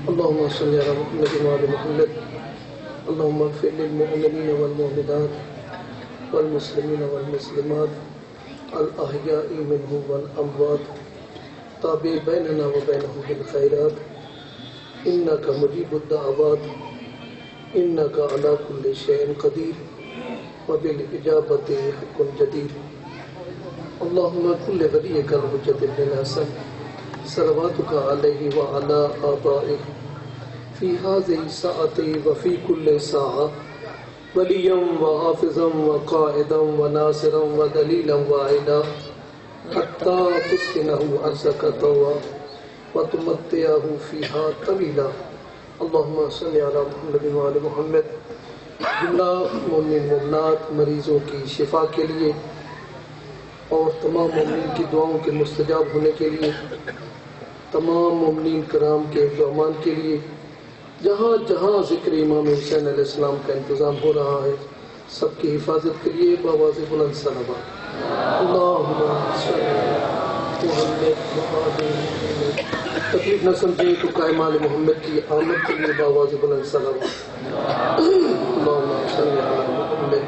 اللهم صل على محمد وعلى محمد. اللهم اغفر للمؤمنين والمؤمنات والمسلمين والمسلمات الأحياء منهم والأموات. تابع بيننا وبينهم بالخيرات إنك مجيب الدعوات إنك على كل شيء قدير وبالإجابة حق جدير. اللهم كل وليك الحجة بن الحسن صلواتك عليه وعلى آبائه في هذه الساعة وفي كل ساعة وليا وحافظا وقائدا وناصرا ودليلا واعدا حتى تسكنه أرضك طوعا وتمتعه فيها طويلا. اللهم صل على محمد وعلى محمد. جملہ مومن مومنات مریضوں کی شفا کے لیے اور تمام مومنین کی دعاؤں کے مستجاب ہونے کے لیے، تمام مومنین کرام کے حفظ و امان کے لیے، جہاں جہاں ذکر امام حسین علیہ السلام کا انتظام ہو رہا ہے، سب کی حفاظت کے لیے بآواز بلند صلوات. اللہم صل علی محمد وعلی محمد. تکلیف نہ سمجھے تو قائم آل محمد کی آمد کے لیے بآواز بلند صلوات. اللہم صل علی محمد.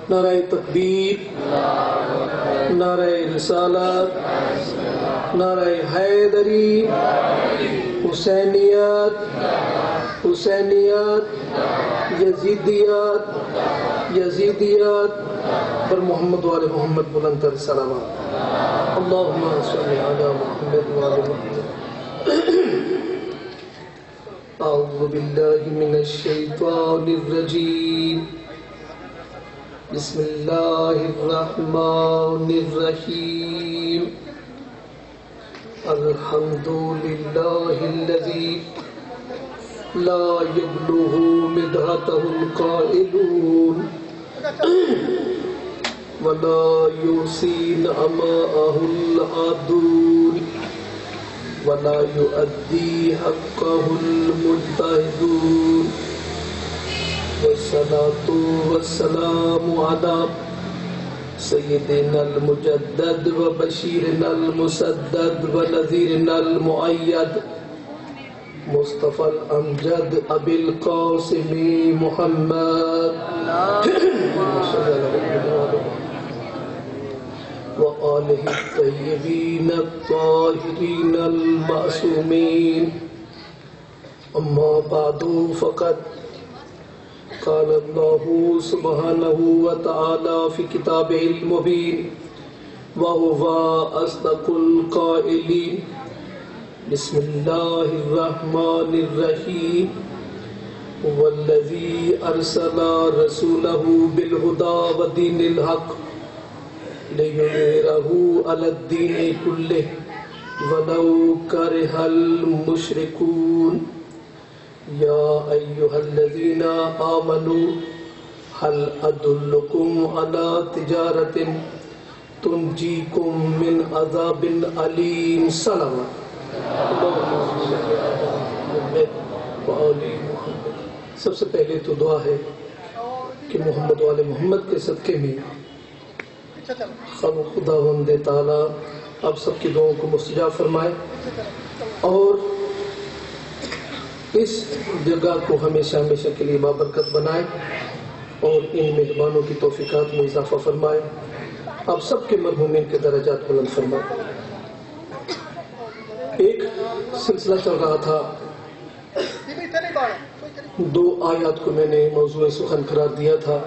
نعرہ تکبیر، نعرہ رسالت، نعرہ حیدری، حسینیت، حسینیت، یزیدیت، یزیدیت پر محمد وعلی محمد بلند تر صلوات. اللہم صل علی محمد وعلی محمد. اعوذ باللہ من الشیطان الرجیم. بسم اللہ الرحمن الرحیم. الحمد للہ الذی لا یبلغ مدحتہ القائلون ولا یحصی نعماءہ العادون ولا یؤدی حقہ المجتہدون. والصلاة والسلام على سيدنا المجدد وبشيرنا المسدد ونذيرنا المؤيد مصطفى الأمجد أبي القاسم محمد وآله الطيبين الطاهرين المعصومين. أما بعد فقد قال اللہ سبحانہ وتعالی فی کتابہ المبین وہو اصدق القائلین. بسم اللہ الرحمن الرحیم. والذی ارسل رسولہ بالہدی ودین الحق لیظہرہ علی الدین کلہ ولو کرہ المشرکون. یا ایہا الذین آمنوا هل ادلکم علی تجارت تنجیکم من عذاب علیم. صلوات. سب سے پہلے تو دعا ہے کہ محمد والے محمد کے صدقے میں خداوند تعالی آپ سب کی دعاؤں کو مستجاب فرمائے اور اس جگہ کو ہمیشہ ہمیشہ کے لیے بابرکت بنائے اور ان مہمانوں کی توفیقات میں اضافہ فرمائے. آپ سب کے مرحومین کے درجات بلند فرمائے. ایک سلسلہ چل رہا تھا، 2 آیات کو میں نے موضوع سخن قرار دیا تھا.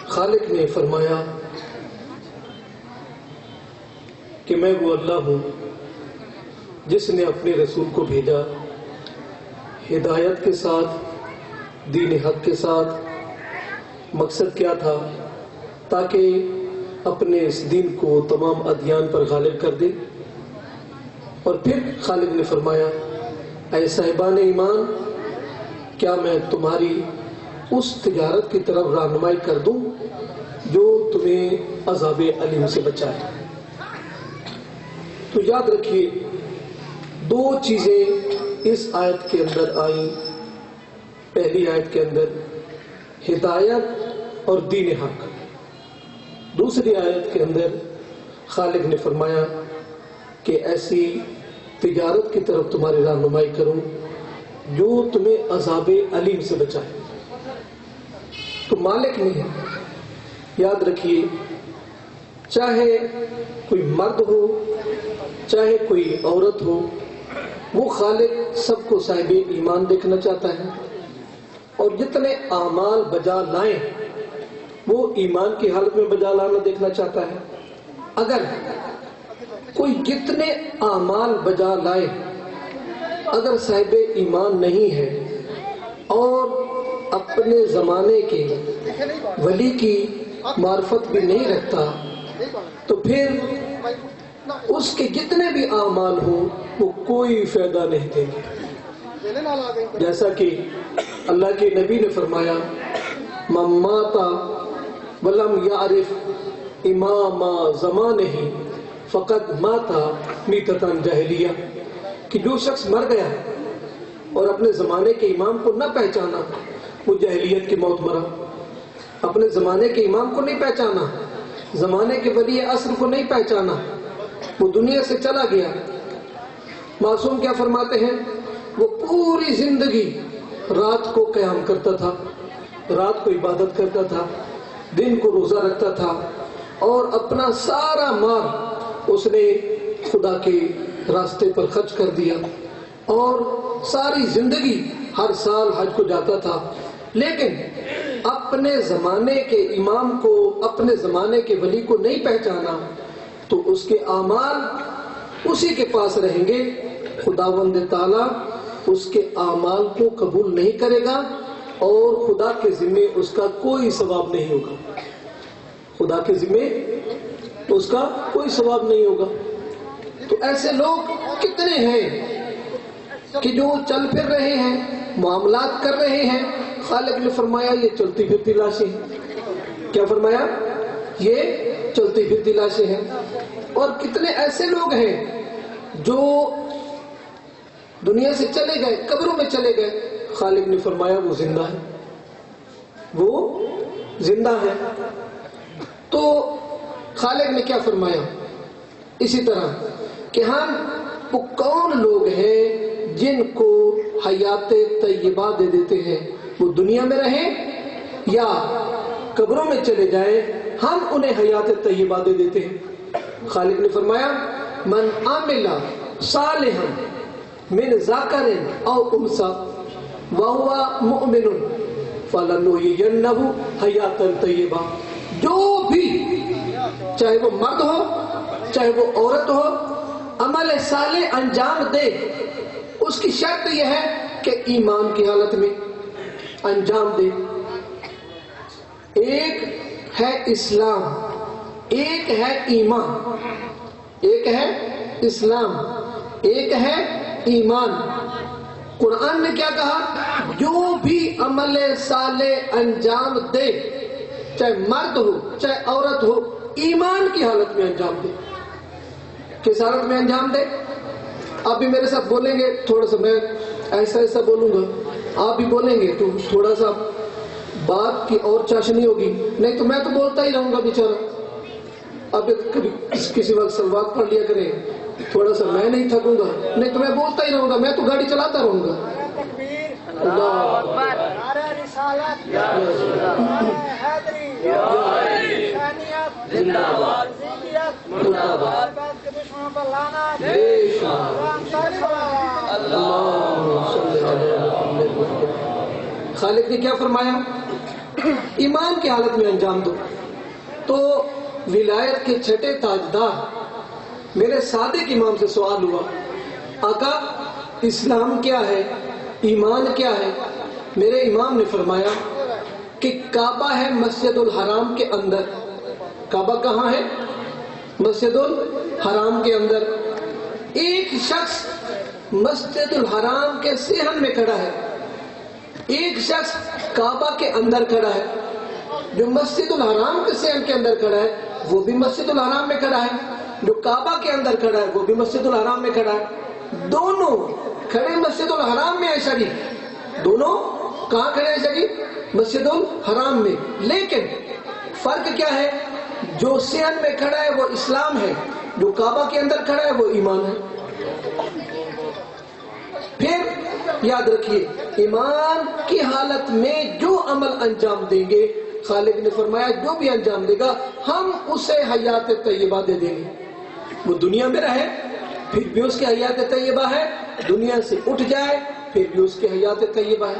خالق نے فرمایا کہ میں وہ اللہ ہوں جس نے اپنے رسول کو بھیجا ہدایت کے ساتھ، دین حق کے ساتھ. مقصد کیا تھا؟ تاکہ اپنے اس دین کو تمام ادیان پر غالب کر دے. اور پھر خالق نے فرمایا اے صاحبان ایمان، کیا میں تمہاری اس تجارت کی طرف رہنمائی کر دوں جو تمہیں عذاب علیم سے بچائے. تو یاد رکھیے 2 چیزیں اس آیت کے اندر آئیں. پہلی آیت کے اندر ہدایت اور دین حق۔ دوسری آیت کے اندر خالق نے فرمایا کہ ایسی تجارت کی طرف تمہاری رہنمائی کروں جو تمہیں عذاب علیم سے بچائے۔ تو مالک نہیں ہے، یاد رکھیے، چاہے کوئی مرد ہو چاہے کوئی عورت ہو، وہ خالق سب کو صاحب ایمان دیکھنا چاہتا ہے، اور جتنے اعمال بجا لائیں وہ ایمان کی حالت میں بجا لانا دیکھنا چاہتا ہے۔ اگر کوئی جتنے اعمال بجا لائے اگر صاحب ایمان نہیں ہے اور اپنے زمانے کے ولی کی معرفت بھی نہیں رکھتا، تو پھر اس کے جتنے بھی اعمال ہوں وہ کوئی فائدہ نہیں دیں گے۔ جیسا کہ اللہ کے نبی نے فرمایا، من مات ولم یعرف امام زمانہ فقد مات میتۃ جاہلیہ، کہ جو شخص مر گیا اور اپنے زمانے کے امام کو نہ پہچانا وہ جاہلیت کی موت مرا۔ اپنے زمانے کے امام کو نہیں پہچانا، زمانے کے ولی عصر کو نہیں پہچانا، وہ دنیا سے چلا گیا۔ معصوم کیا فرماتے ہیں؟ وہ پوری زندگی رات کو قیام کرتا تھا، رات کو عبادت کرتا تھا، دن کو روزہ رکھتا تھا، اور اپنا سارا مال اس نے خدا کے راستے پر خرچ کر دیا، اور ساری زندگی ہر سال حج کو جاتا تھا، لیکن اپنے زمانے کے امام کو، اپنے زمانے کے ولی کو نہیں پہچانا، تو اس کے اعمال اسی کے پاس رہیں گے۔ خداوند تعالیٰ اس کے اعمال کو قبول نہیں کرے گا اور خدا کے ذمے اس کا کوئی ثواب نہیں ہوگا، خدا کے ذمے اس کا کوئی ثواب نہیں ہوگا۔ تو ایسے لوگ کتنے ہیں کہ جو چل پھر رہے ہیں، معاملات کر رہے ہیں، خالق نے فرمایا یہ چلتی پھرتی لاشیں ہیں۔ کیا فرمایا؟ یہ چلتی پھرتی لاشیں ہیں۔ اور کتنے ایسے لوگ ہیں جو دنیا سے چلے گئے، قبروں میں چلے گئے، خالق نے فرمایا وہ زندہ ہے، وہ زندہ ہے۔ تو خالق نے کیا فرمایا؟ اسی طرح کہ ہم وہ کون لوگ ہیں جن کو حیات طیبہ دے دیتے ہیں، وہ دنیا میں رہیں یا قبروں میں چلے جائیں، ہم انہیں حیات طیبہ دے دیتے ہیں۔ خالق نے فرمایا، من عمل صالحا من ذکر او انثی وہو مؤمن فلنحیینہ حیاۃ طیبہ، جو بھی چاہے وہ مرد ہو چاہے وہ عورت ہو عمل صالح انجام دے، اس کی شرط یہ ہے کہ ایمان کی حالت میں انجام دے۔ ایک ہے اسلام، ایک ہے ایمان، ایک ہے اسلام، ایک ہے ایمان۔ قرآن نے کیا کہا؟ جو بھی عمل صالح انجام دے، چاہے مرد ہو چاہے عورت ہو، ایمان کی حالت میں انجام دے۔ کس حالت میں انجام دے؟ آپ بھی میرے ساتھ بولیں گے، تھوڑا سا میں ایسا ایسا بولوں گا، آپ بھی بولیں گے تو تھوڑا سا بات کی اور چاشنی ہوگی، نہیں تو میں تو بولتا ہی رہوں گا بیچارہ۔ اب کبھی کسی وقت سلوات پڑھ لیا کریں، تھوڑا سا میں نہیں تھکوں گا، نہیں تو میں بولتا ہی رہوں گا، میں تو گاڑی چلاتا رہوں گا۔ اللہ اکبر، نعرہ رسالت، یا رسول اللہ، حیدری، یا علی، زندہ باد، مرد آباد، کے دشمنوں پر لعنت، بے شک، اللہم صلی علی محمد۔ خالق نے کیا فرمایا؟ ایمان کی حالت میں انجام دو۔ تو ولایت کے چھٹے تاجدار میرے صادق امام سے سوال ہوا، آقا اسلام کیا ہے، ایمان کیا ہے؟ میرے امام نے فرمایا کہ کعبہ ہے مسجد الحرام کے اندر۔ کعبہ کہاں ہے؟ مسجد الحرام کے اندر۔ ایک شخص مسجد الحرام کے صحن میں کھڑا ہے، ایک شخص کعبہ کے اندر کھڑا ہے۔ جو مسجد الحرام کے صحن کے اندر کھڑا ہے وہ بھی مسجد الحرام میں کھڑا ہے، جو کعبہ کے اندر کھڑا ہے وہ بھی مسجد الحرام میں کھڑا ہے۔ دونوں کھڑے مسجد الحرام میں ہے شریف، دونوں کہاں کھڑے ہیں شہید؟ مسجد الحرام میں. لیکن فرق کیا ہے؟ جو صحن میں کھڑا ہے وہ اسلام ہے، جو کعبہ کے اندر کھڑا ہے وہ ایمان ہے. پھر یاد رکھیے، ایمان کی حالت میں جو عمل انجام دیں گے، خالق نے فرمایا جو بھی انجام دے گا ہم اسے حیات طیبہ دے دیں گے. وہ دنیا میں رہے پھر بھی اس کی حیات طیبہ ہے، دنیا سے اٹھ جائے پھر بھی اس کی حیات طیبہ ہے.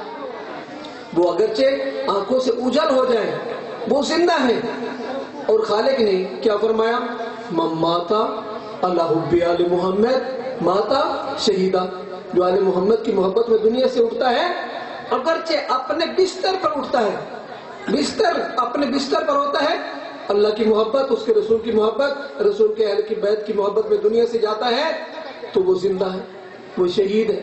وہ اگرچہ آنکھوں سے اوجھل ہو جائے وہ زندہ ہے. اور خالق نے کیا فرمایا؟ من ماتا اللہ حب آل محمد ماتا شہیدہ. جو آل محمد کی محبت میں دنیا سے اٹھتا ہے، اگرچہ اپنے بستر پر اٹھتا ہے، اپنے بستر پر ہوتا ہے، اللہ کی محبت، اس کے رسول کی محبت، رسول کے اہل کی بیت کی محبت میں دنیا سے جاتا ہے تو وہ زندہ ہے، وہ شہید ہے.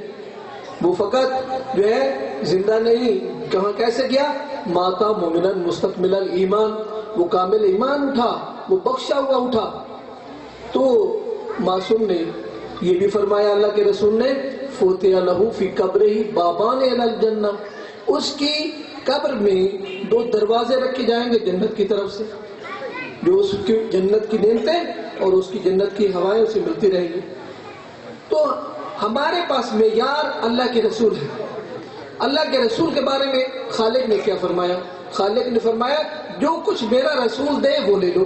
وہ فقط جو ہے زندہ نہیں، کہاں کیسے گیا؟ ماتا مومنا مستکمل ایمان، وہ کامل ایمان اٹھا، وہ بخشا ہوا اٹھا. تو معصوم نے یہ بھی فرمایا، اللہ کے رسول نے، فوتیا لہو فی قبرہ بابان الی الجنہ، اس کی قبر میں 2 دروازے رکھے جائیں گے جنت کی طرف سے، جو اس کی جنت کی نعمتیں اور اس کی جنت کی ہوائیں اسے ملتی رہیں گی. تو ہمارے پاس معیار اللہ کے رسول ہے. اللہ کے رسول کے بارے میں خالق نے کیا فرمایا؟ خالق نے فرمایا جو کچھ میرا رسول دے وہ لے لو،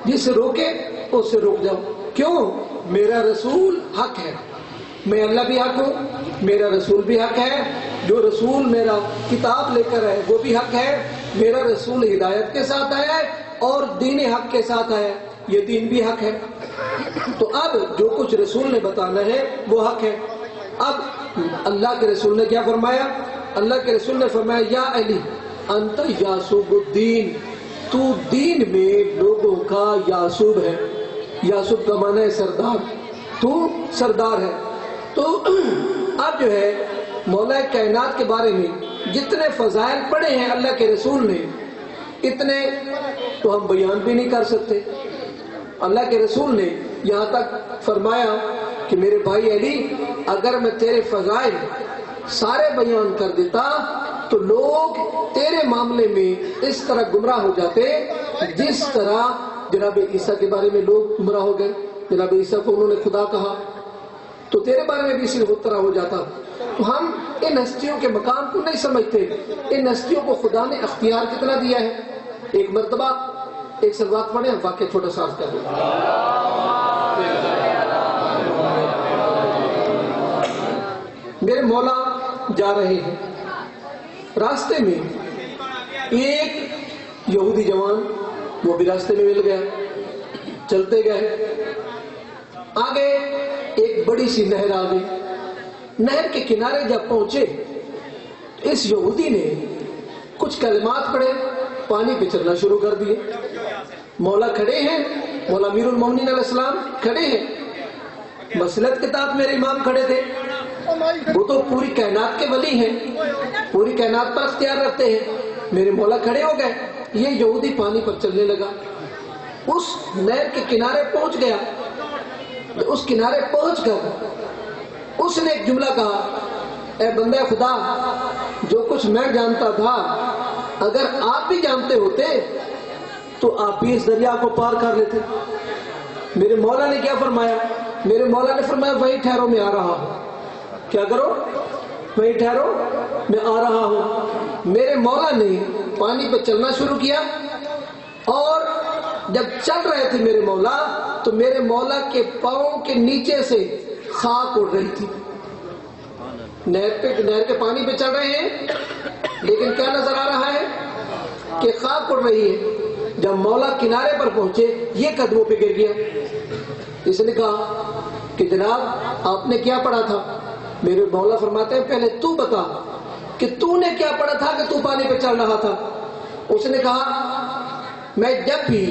جس روکے اس سے روک جاؤ. کیوں؟ میرا رسول حق ہے، میں اللہ بھی حق ہوں، میرا رسول بھی حق ہے، جو رسول میرا کتاب لے کر ہے وہ بھی حق ہے، میرا رسول ہدایت کے ساتھ آیا ہے اور دین حق کے ساتھ آیا ہے، یہ دین بھی حق ہے. تو اب جو کچھ رسول نے بتانا ہے وہ حق ہے. اب اللہ کے رسول نے کیا فرمایا؟ اللہ کے رسول نے فرمایا یا علی انت یاسوب الدین، تو دین میں لوگوں کا یاسوب ہے. یاسوب کا معنی ہے سردار، تو سردار ہے. تو اب جو ہے مولا کائنات کے بارے میں جتنے فضائل پڑھے ہیں اللہ کے رسول نے، اتنے تو ہم بیان بھی نہیں کر سکتے. اللہ کے رسول نے یہاں تک فرمایا کہ میرے بھائی علی، اگر میں تیرے فضائل سارے بیان کر دیتا تو لوگ تیرے معاملے میں اس طرح گمراہ ہو جاتے جس طرح جناب عیسیٰ کے بارے میں لوگ گمراہ ہو گئے. جناب عیسیٰ کو انہوں نے خدا کہا تو تیرے بارے میں بھی اسی طرح ہو جاتا. تو ہم ان ہستیوں کے مقام کو نہیں سمجھتے، ان ہستیوں کو خدا نے اختیار کتنا دیا ہے. ایک مرتبہ ایک سلوات پڑھیں، واقعہ چھوٹا سا کر دیں. میرے مولا جا رہے ہیں، راستے میں ایک یہودی جوان وہ بھی راستے میں مل گیا، چلتے گئے، آگے ایک بڑی سی نہر آ گئی. نہر کے کنارے جب پہنچے اس یہودی نے کچھ کلمات پڑھے، پانی پہ چلنا شروع کر دیے. مولا کھڑے ہیں، مولا امیر المومنین علیہ السلام کھڑے ہیں، مسلط کتاب میرے امام کھڑے تھے، وہ تو پوری کائنات کے ولی ہیں، پوری کائنات پر اختیار رکھتے ہیں. میرے مولا کھڑے ہو گئے، یہ یہودی پانی پر چلنے لگا، اس نہر کے کنارے پہنچ گیا. اس کنارے پہنچ کر اس نے ایک جملہ کہا، اے بندہ خدا، جو کچھ میں جانتا تھا اگر آپ بھی جانتے ہوتے تو آپ بھی اس دریا کو پار کر لیتے. میرے مولا نے کیا فرمایا؟ میرے مولا نے فرمایا وہیں ٹھہرو، میں آ رہا ہوں. کیا کرو؟ وہیں ٹھہرو، میں آ رہا ہوں. میرے مولا نے پانی پہ چلنا شروع کیا، اور جب چل رہے تھے میرے مولا تو میرے مولا کے پاؤں کے نیچے سے خاک اڑ رہی تھی. نہر کے پانی پہ چل رہے ہیں لیکن کیا نظر آ رہا ہے کہ خاک اڑ رہی ہے. جب مولا کنارے پر پہنچے یہ قدموں پہ گر گیا. اس نے کہا کہ جناب آپ نے کیا پڑھا تھا؟ میرے مولا فرماتے ہیں پہلے تو بتا کہ تو نے کیا پڑھا تھا کہ تو پانی پہ چل رہا تھا. اس نے کہا میں جب بھی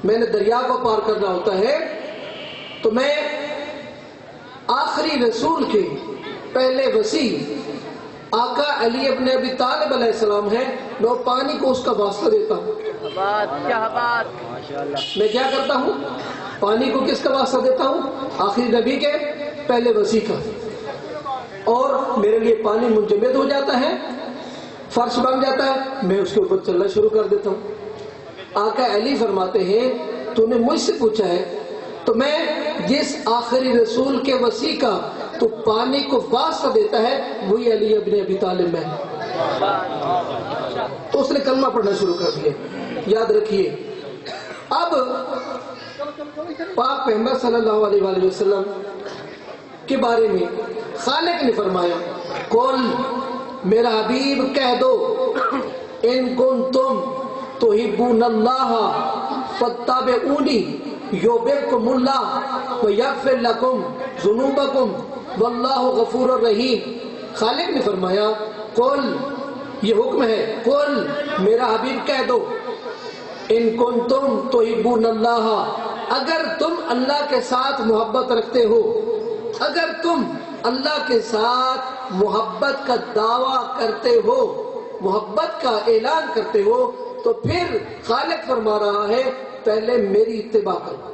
میں نے دریا کو پار کرنا ہوتا ہے تو میں آخری رسول کے پہلے وسیع آقا علی ابن ابی طالب علیہ السلام ہے، میں پانی کو اس کا واسطہ دیتا ہوں. میں کیا کرتا ہوں؟ پانی کو کس کا واسطہ دیتا ہوں؟ آخری نبی کے پہلے وسیع کا. اور میرے لیے پانی منجمد ہو جاتا ہے فرش بن جاتا ہے، میں اس کے اوپر چلنا شروع کر دیتا ہوں۔ آقا علی فرماتے ہیں تو نے مجھ سے پوچھا ہے تو میں جس آخری رسول کے وسیع کا تو پانی کو واسطہ دیتا ہے وہی علی ابن ابی طالب ہے۔ تو اس نے کلمہ پڑھنا شروع کر دیا۔ یاد رکھیے، اب پاک پیغمبر صلی اللہ علیہ وآلہ وسلم کے بارے میں خالق نے فرمایا قل، میرا حبیب کہہ دو، ان کنتم تحبون اللہ فاتبعونی یحببکم اللہ ویغفر لکم ذنوبکم واللہ غفور الرحیم۔ خالق نے فرمایا قل، یہ حکم ہے، قل میرا حبیب کہہ دو، ان کنتم تحبون اللہ، اگر تم اللہ کے ساتھ محبت رکھتے ہو، اگر تم اللہ کے ساتھ محبت کا دعویٰ کرتے ہو، محبت کا اعلان کرتے ہو، تو پھر خالق فرما رہا ہے پہلے میری اتباع کرو،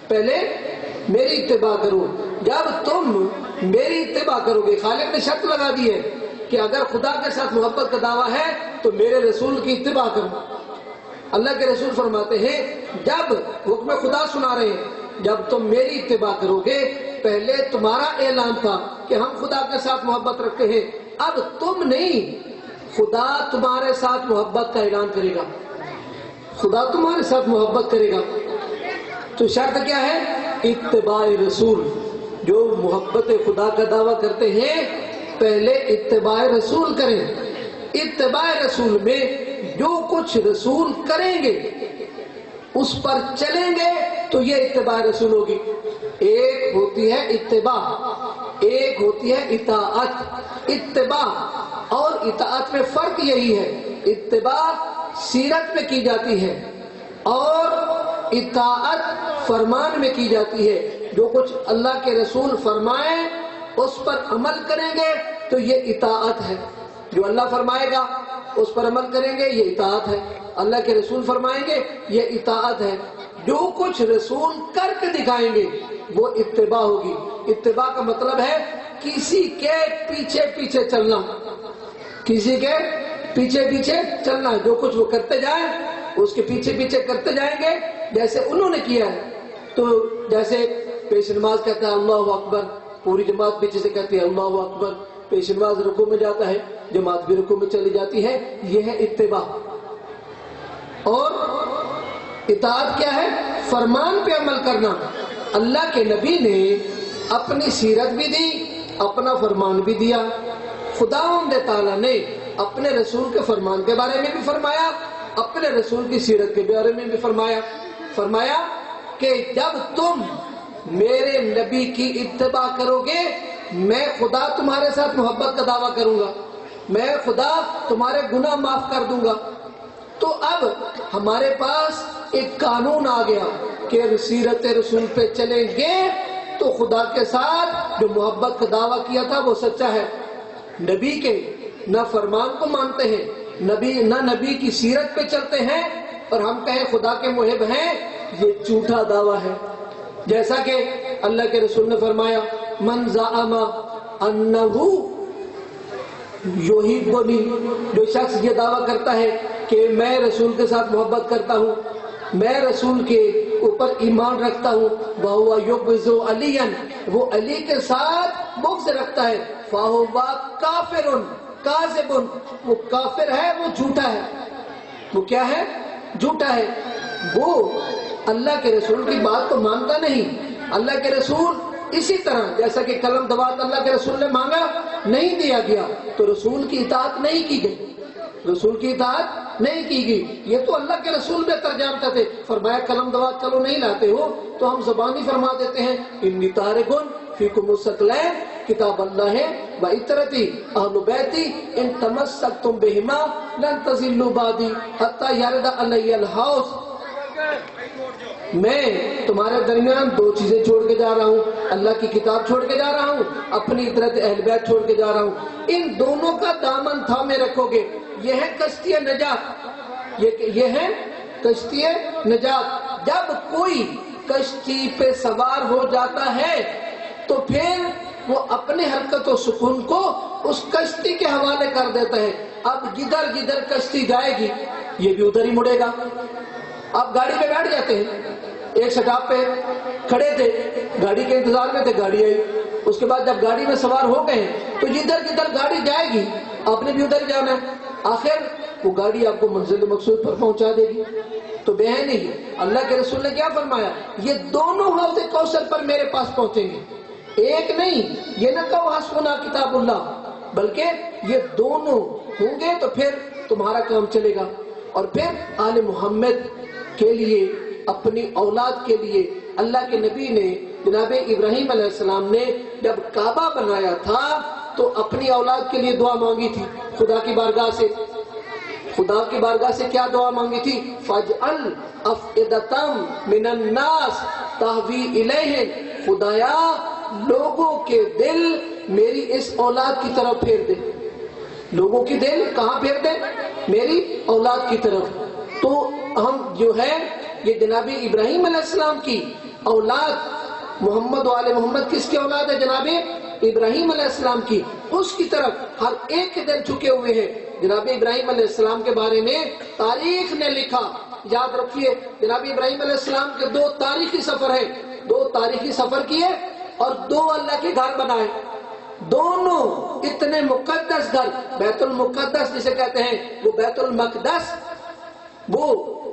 پہلے میری اتباع کرو۔ جب تم میری اتباع کرو گے، خالق نے شرط لگا دی ہے کہ اگر خدا کے ساتھ محبت کا دعویٰ ہے تو میرے رسول کی اتباع کرو۔ اللہ کے رسول فرماتے ہیں جب حکم خدا سنا رہے ہیں، جب تم میری اتباع کرو گے، پہلے تمہارا اعلان تھا کہ ہم خدا کے ساتھ محبت رکھتے ہیں، اب تم نہیں، خدا تمہارے ساتھ محبت کا اعلان کرے گا، خدا تمہارے ساتھ محبت کرے گا۔ تو شرط کیا ہے؟ اتباع رسول۔ جو محبت خدا کا دعویٰ کرتے ہیں پہلے اتباع رسول کریں۔ اتباع رسول میں جو کچھ رسول کریں گے اس پر چلیں گے تو یہ اتباع رسول ہوگی۔ ایک ہوتی ہے اتباع، ایک ہوتی ہے اطاعت۔ اتباع اور اطاعت میں فرق یہی ہے، اتباع سیرت میں کی جاتی ہے اور اطاعت فرمان میں کی جاتی ہے۔ جو کچھ اللہ کے رسول فرمائیں اس پر عمل کریں گے تو یہ اطاعت ہے، جو اللہ فرمائے گا اس پر عمل کریں گے یہ اطاعت ہے، اللہ کے رسول فرمائیں گے یہ اطاعت ہے۔ جو کچھ رسول کر کے دکھائیں گے وہ اتباع ہوگی۔ اتباع کا مطلب ہے کسی کے پیچھے پیچھے چلنا، کسی کے پیچھے پیچھے چلنا، جو کچھ وہ کرتے جائیں اس کے پیچھے پیچھے کرتے جائیں گے جیسے انہوں نے کیا ہے۔ تو جیسے پیش نماز کہتا ہے اللہ اکبر، پوری جماعت پیچھے سے کہتی ہے اللہ اکبر، پیش نماز رکوع میں جاتا ہے، جماعت بھی رکوع میں چلی جاتی ہے، یہ ہے اتباع۔ اور اطاعت کیا ہے؟ فرمان پہ عمل کرنا۔ اللہ کے نبی نے اپنی سیرت بھی دی، اپنا فرمان بھی دیا۔ خداوند تعالیٰ نے اپنے رسول کے فرمان کے بارے میں بھی فرمایا، اپنے رسول کی سیرت کے بارے میں بھی فرمایا کہ جب تم میرے نبی کی اتباع کرو گے میں خدا تمہارے ساتھ محبت کا دعویٰ کروں گا، میں خدا تمہارے گناہ معاف کر دوں گا۔ تو اب ہمارے پاس ایک قانون آ گیا کہ سیرت رسول پہ چلیں گے تو خدا کے ساتھ جو محبت کا دعویٰ کیا تھا وہ سچا ہے۔ نبی کے نہ فرمان کو مانتے ہیں، نہ نبی کی سیرت پہ چلتے ہیں اور ہم کہیں خدا کے محب ہیں، یہ جھوٹا دعویٰ ہے۔ جیسا کہ اللہ کے رسول نے فرمایا من زعم انہ یحبنی، جو شخص یہ دعویٰ کرتا ہے کہ میں رسول کے ساتھ محبت کرتا ہوں، میں رسول کے اوپر ایمان رکھتا ہوں، وَهُوَ يُبْغِضُ عَلِيًّا، وہ علی کے ساتھ بغض رکھتا ہے، فَهُوَ كَافِرٌ كَاذِبٌ، وہ کافر ہے، وہ جھوٹا ہے۔ وہ کیا ہے؟ جھوٹا ہے۔ وہ اللہ کے رسول کی بات تو مانتا نہیں۔ اللہ کے رسول اسی طرح جیسا کہ قلم دوات اللہ کے رسول نے مانگا نہیں دیا گیا تو رسول کی اطاعت نہیں کی گئی، رسول کی اطاعت نہیں کی گئی۔ یہ تو اللہ کے رسول بہتر جانتے تھے، فرمایا قلم دوات چلو نہیں لاتے ہو تو ہم زبانی فرما دیتے ہیں انی تارکن فیکم الثقلین کتاب اللہ و عترتی اہل بیتی ان تمسکتم بہما لن تضلوا بعدی حتی یرد علی الحوض۔ میں تمہارے درمیان دو چیزیں چھوڑ کے جا رہا ہوں، اللہ کی کتاب چھوڑ کے جا رہا ہوں، اپنی عطرت اہل بیت چھوڑ کے جا رہا ہوں، ان دونوں کا دامن تھامے رکھو گے، یہ ہے کشتی نجات، یہ ہے کشتی نجات۔ جب کوئی کشتی پہ سوار ہو جاتا ہے تو پھر وہ اپنے حرکت و سکون کو اس کشتی کے حوالے کر دیتا ہے. اب جدھر جدھر کشتی جائے گی یہ بھی ادھر ہی مڑے گا. آپ گاڑی پہ بیٹھ جاتے ہیں, ایک سٹاپ پہ کھڑے تھے, گاڑی کے انتظار میں تھے, گاڑی آئی, اس کے بعد جب گاڑی میں سوار ہو گئے تو جدھر جدھر گاڑی جائے گی آپ نے بھی ادھر جانا ہے. آخر وہ گاڑی آپ کو منزل مقصود پر پہنچا دے گی. تو بہن ہی اللہ کے رسول نے کیا فرمایا, یہ دونوں حوض کوثر پر میرے پاس پہنچیں گے, ایک نہیں. یہ نہ کہو حسبنا کتاب اللہ, بلکہ یہ دونوں ہوں گے تو پھر تمہارا کام چلے گا. اور پھر آل محمد کے لیے, اپنی اولاد کے لیے اللہ کے نبی نے, جناب ابراہیم علیہ السلام نے جب کعبہ بنایا تھا تو اپنی اولاد کے لیے دعا مانگی تھی خدا کی بارگاہ سے. خدا کی بارگاہ سے کیا دعا مانگی تھی؟ فَاجْعَلْ أَفْئِدَةً مِّنَ النَّاسِ تَهْوِي إِلَيْهِمْ, خدایا لوگوں کے دل میری اس اولاد کی طرف پھیر دے. لوگوں کی دل کہاں پھیر دے؟ میری اولاد کی طرف. تو ہم جو ہے یہ جناب ابراہیم علیہ السلام کی اولاد, محمد و آل محمد کس کی اولاد ہے؟ جناب ابراہیم علیہ السلام کی. اس کی طرف ہر ایک کے دل جھکے ہوئے ہیں. جناب ابراہیم علیہ السلام کے بارے میں تاریخ نے لکھا, یاد رکھیے جناب ابراہیم علیہ السلام کے 2 تاریخی سفر ہیں. 2 تاریخی سفر کیے اور 2 اللہ کے گھر بنائے. دونوں اتنے مقدس گھر, بیت المقدس جسے کہتے ہیں, وہ بیت المقدس, وہ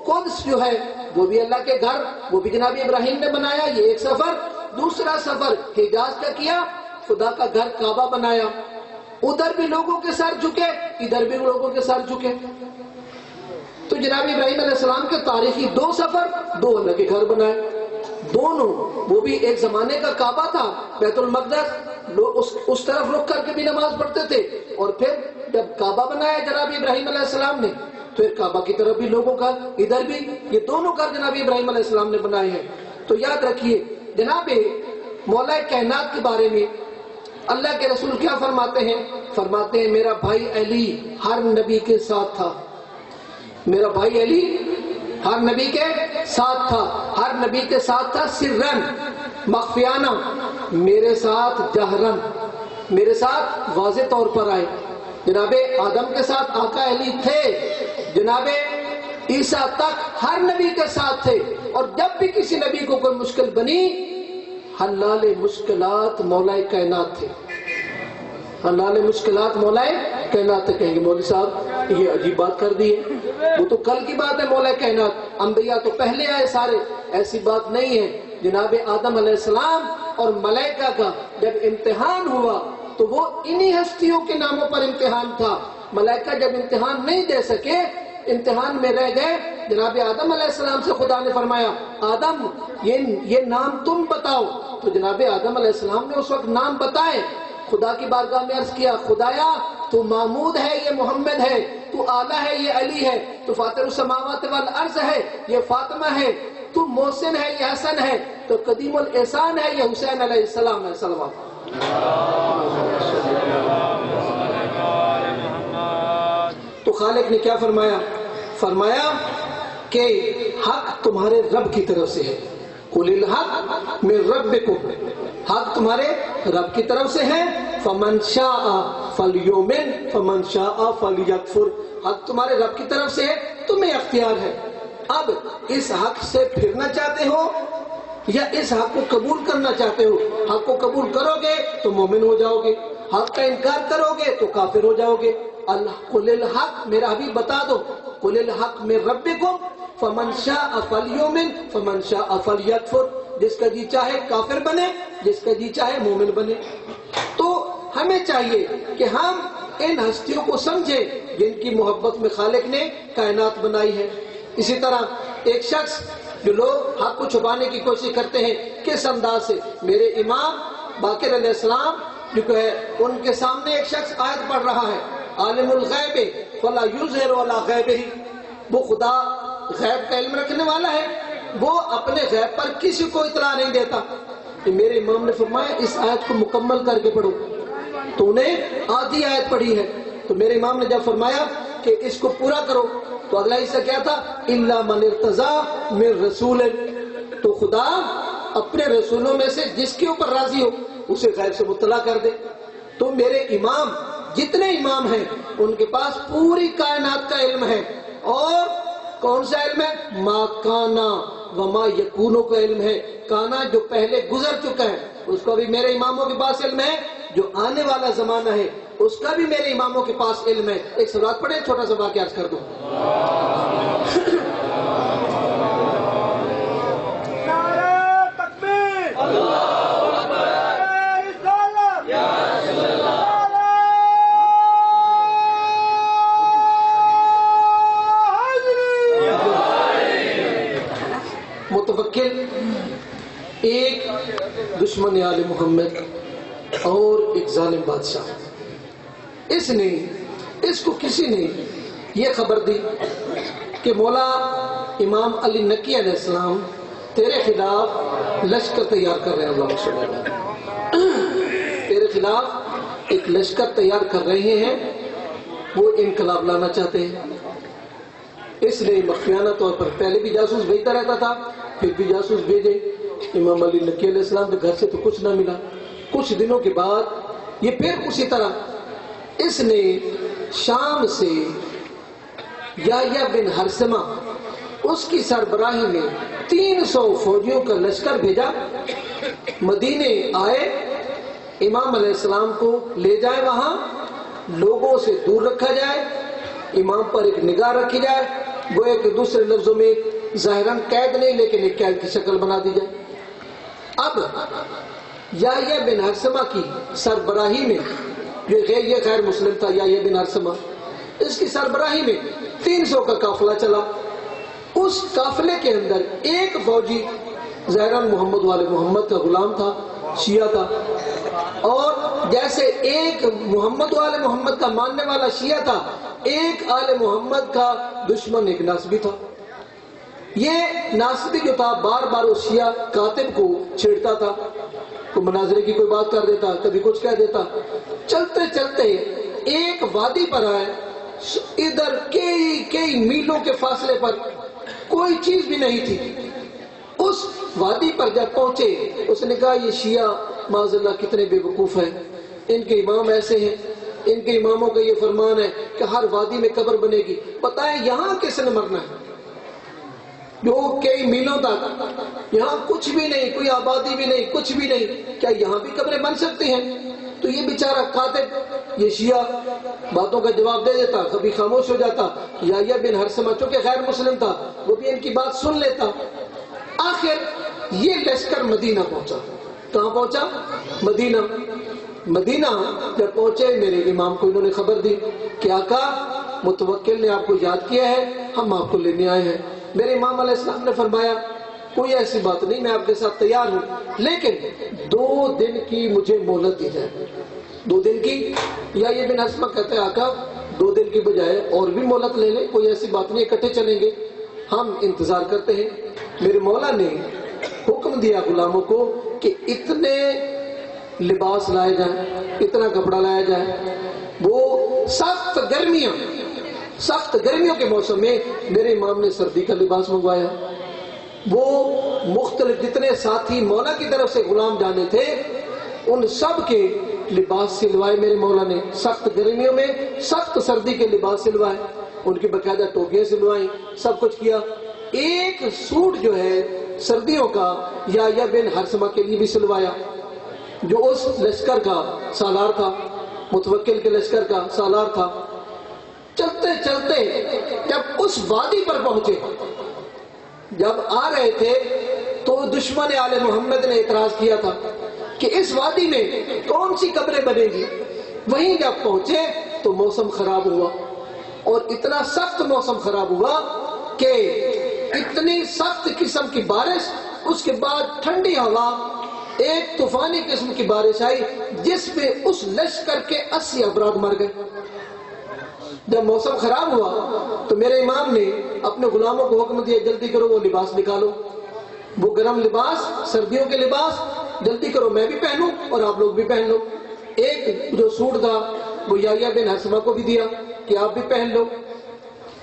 قدس جو ہے وہ بھی اللہ کے گھر, وہ بھی جناب ابراہیم نے بنایا. یہ ایک سفر. دوسرا سفر حجاز کا کیا, خدا کا گھر کعبہ بنایا. ادھر بھی لوگوں کے سر جھکے, ادھر بھی لوگوں کے سر جھکے. تو جناب ابراہیم علیہ السلام کے تاریخی 2 سفر, 2 اللہ کے گھر بنائے. دونوں, وہ بھی ایک زمانے کا کعبہ تھا بیت المقدس, لوگ اس طرف رخ کر کے بھی نماز پڑھتے تھے. اور پھر جب کعبہ بنایا جناب ابراہیم علیہ السلام نے, پھر کعبہ کی طرف بھی لوگوں کا, ادھر بھی, یہ دونوں گھر جناب ابراہیم علیہ السلام نے بنائے ہیں. تو یاد رکھیے جناب مولا کائنات کے بارے میں اللہ کے رسول کیا فرماتے ہیں؟ فرماتے ہیں میرا بھائی علی ہر نبی کے ساتھ تھا. میرا بھائی علی ہر نبی کے ساتھ تھا. ہر نبی کے ساتھ تھا سرن, مخفیانہ, میرے ساتھ جہرن, میرے ساتھ واضح طور پر آئے. جناب آدم کے ساتھ آقا علی تھے, جناب عیسیٰ تک ہر نبی کے ساتھ تھے. اور جب بھی کسی نبی کو کوئی مشکل بنی, حلال مشکلات مولا کائنات تھے. حلال مشکلات مولا کائنات تھے. کہیں گے مولوی صاحب یہ عجیب بات کر دی ہے, وہ تو کل کی بات ہے. مولا کائنات, انبیاء تو پہلے آئے سارے, ایسی بات نہیں ہے. جناب آدم علیہ السلام اور ملائکہ کا جب امتحان ہوا تو وہ انہی ہستیوں کے ناموں پر امتحان تھا. ملائکہ جب امتحان نہیں دے سکے, امتحان میں رہ گئے, جناب آدم علیہ السلام سے خدا نے فرمایا آدم یہ نام تم بتاؤ. تو جناب آدم علیہ السلام نے اس وقت نام بتائے. خدا کی بارگاہ میں عرض کیا خدایا تو محمود ہے, یہ محمد ہے, تو اعلیٰ ہے, یہ علی ہے, تو فاطر السماوات والارض ہے, یہ فاطمہ ہے, تو محسن ہے, یہ حسن ہے, تو قدیم الاحسان ہے, یہ حسین علیہ السلام ہے. صلوات. تو خالق نے کیا فرمایا؟ فرمایا کہ حق تمہارے رب کی طرف سے ہے. قُلِ الْحَقُّ مِن رَبِّكُمْ, حق تمہارے رب کی طرف سے ہے. فَمَنْ شَاءَ فَلْيُؤْمِنْ فَمَنْ شَاءَ فَلْيَكْفُرْ, حق تمہارے رب کی طرف سے ہے, تمہیں اختیار ہے. اب اس حق سے پھرنا چاہتے ہو یا اس حق کو قبول کرنا چاہتے ہو؟ حق کو قبول کرو گے تو مومن ہو جاؤ گے, حق کا انکار کرو گے تو کافر ہو جاؤ گے. قُلِ الْحَقُّ, میرا حبیب بتا دو, قُلِ الْحَقُّ مِن رَبِّكُمْ فَمَنْ شَاءَ فَلْيُؤْمِنْ فَمَنْ شَاءَ فَلْيَكْفُرْ, جس کا جی چاہے کافر بنے, جس کا جی چاہے مومن بنے. تو ہمیں چاہیے کہ ہم ان ہستیوں کو سمجھیں جن کی محبت میں خالق نے کائنات بنائی ہے. اسی طرح ایک شخص جو لوگ حق کو چھپانے کی کوشش کرتے ہیں, کس انداز سے, میرے امام باقر علیہ السلام جو ہے ان کے سامنے ایک شخص آیت پڑھ رہا ہے, عالم الغیب فلا یظہر علی غیبہ, وہ خدا غیب کا علم رکھنے والا ہے, وہ اپنے غیب پر کسی کو اطلاع نہیں دیتا. کہ میرے امام نے فرمایا اس آیت کو مکمل کر کے پڑھو, تو انہیں آدھی آیت پڑھی ہے. تو میرے امام نے جب فرمایا کہ اس کو پورا کرو, تو اگلا حصہ کیا تھا؟ الا من ارتضی من رسول, تو خدا اپنے رسولوں میں سے جس کے اوپر راضی ہو. اسے غیب سے مطلع کر دے۔ تو میرے امام جتنے امام ہیں ان کے پاس پوری کائنات کا علم ہے، اور کون سا علم ہے؟ ما کانا وما یکونو کا علم ہے۔ کانا جو پہلے گزر چکا ہے اس کا بھی میرے اماموں کے پاس علم ہے، جو آنے والا زمانہ ہے اس کا بھی میرے اماموں کے پاس علم ہے۔ ایک سوال پڑھیں، چھوٹا سا واقعہ عرض کر دوں۔ متوکل ایک دشمن آل محمد اور ایک ظالم بادشاہ، اس کو کسی نے یہ خبر دی کہ مولا امام علی نقی علیہ السلام تیرے خلاف لشکر تیار کر رہے ہیں، اللہ صلی اللہ علیہ وسلم تیرے خلاف ایک لشکر تیار کر رہے ہیں، وہ انقلاب لانا چاہتے ہیں۔ اس لیے مخفیانہ طور پر پہلے بھی جاسوس بھیجتا رہتا تھا، پھر بھی جاسوس بھیجے۔ امام علی نقی علیہ السلام کے گھر سے تو کچھ نہ ملا۔ کچھ دنوں کے بعد یہ پھر اسی طرح اس نے شام سے یحییٰ بن ہرثمہ اس کی سربراہی میں 300 فوجیوں کا لشکر بھیجا، مدینے آئے، امام علیہ السلام کو لے جائے، وہاں لوگوں سے دور رکھا جائے، امام پر ایک نگاہ رکھی جائے، گویا کہ دوسرے لفظوں میں ظاہراً قید نہیں لیکن ایک قید کی شکل بنا دی جائے۔ اب یحییٰ بن ہرثمہ کی سربراہی میں، جو یہ غیر مسلم تھا یحییٰ بن ہرثمہ، اس کی سربراہی میں 300 کا قافلہ چلا۔ اس قافلے کے اندر ایک فوجی ظاہراً محمد والے محمد کا غلام تھا، شیعہ تھا، اور جیسے ایک محمد والے محمد کا ماننے والا شیعہ تھا، ایک آل محمد کا دشمن ایک ناصبی تھا۔ یہ ناصبی جو تھا بار بار اس شیعہ کاتب کو چھیڑتا تھا، کوئی مناظرے کی کوئی بات کر دیتا، کبھی کچھ کہہ دیتا۔ چلتے چلتے ایک وادی پر آئے، ادھر کئی میلوں کے فاصلے پر کوئی چیز بھی نہیں تھی۔ اس وادی پر جب پہنچے اس نے کہا یہ شیعہ معاذ اللہ کتنے بے وقوف ہیں، ان کے امام ایسے ہیں، ان کے اماموں کا یہ فرمان ہے کہ ہر وادی میں قبر بنے گی، بتائیں یہاں کس نے مرنا ہے؟ جو کئی میلوں تک یہاں کچھ بھی نہیں، کوئی آبادی بھی نہیں، کچھ بھی نہیں، کیا یہاں بھی قبریں بن سکتی ہیں؟ تو یہ بیچارہ کاتب، یہ شیعہ باتوں کا جواب دے دیتا، کبھی خاموش ہو جاتا۔ یحییٰ بن ہرثمہ چونکہ غیر مسلم تھا وہ بھی ان کی بات سن لیتا۔ آخر یہ لشکر مدینہ پہنچا۔ کہاں پہنچا؟ مدینہ۔ مدینہ جب پہنچے میرے امام کو انہوں نے خبر دی کہ آقا متوکل نے آپ کو یاد کیا ہے، ہم آپ کو لینے آئے ہیں۔ میرے امام علیہ السلام نے فرمایا کوئی ایسی بات نہیں، میں آپ کے ساتھ تیار ہوں، لیکن 2 دن کی مجھے مہلت دی جائے۔ 2 دن کی؟ یحییٰ بن ہرثمہ کہتے ہیں آقا 2 دن کی بجائے اور بھی مہلت لے لیں، کوئی ایسی بات نہیں، اکٹھے چلیں گے، ہم انتظار کرتے ہیں۔ میرے مولا نے حکم دیا غلاموں کو کہ اتنے لباس لائے جائیں، اتنا کپڑا لایا جائے۔ وہ سخت گرمیوں کے موسم میں میرے امام نے سردی کا لباس منگوایا۔ وہ مختلف جتنے ساتھی مولا کی طرف سے غلام جانے تھے ان سب کے لباس سلوائے میرے مولا نے، سخت گرمیوں میں سخت سردی کے لباس سلوائے، ان کی باقاعدہ ٹوپیاں سلوائیں، سب کچھ کیا۔ ایک سوٹ جو ہے سردیوں کا یحییٰ بن ہرثمہ کے لیے بھی سلوایا، جو اس لشکر کا سالار تھا، متوکل کے لشکر کا سالار تھا۔ چلتے چلتے جب اس وادی پر پہنچے، جب آ رہے تھے تو دشمن آل محمد نے اعتراض کیا تھا کہ اس وادی میں کون سی قبریں بنے گی۔ وہیں جب پہنچے تو موسم خراب ہوا، اور اتنا سخت موسم خراب ہوا کہ اتنی سخت قسم کی بارش، اس کے بعد ٹھنڈی ہوا، ایک طوفانی قسم کی بارش آئی جس پہ اس لشکر کے 80 افراد مر گئے۔ جب موسم خراب ہوا تو میرے امام نے اپنے غلاموں کو حکم دیا جلدی کرو وہ لباس نکالو، وہ گرم لباس، سردیوں کے لباس، جلدی کرو میں بھی پہنوں اور آپ لوگ بھی پہن لو۔ ایک جو سوٹ تھا وہ یحییٰ بن ہرثمہ کو بھی دیا کہ آپ بھی پہن لو۔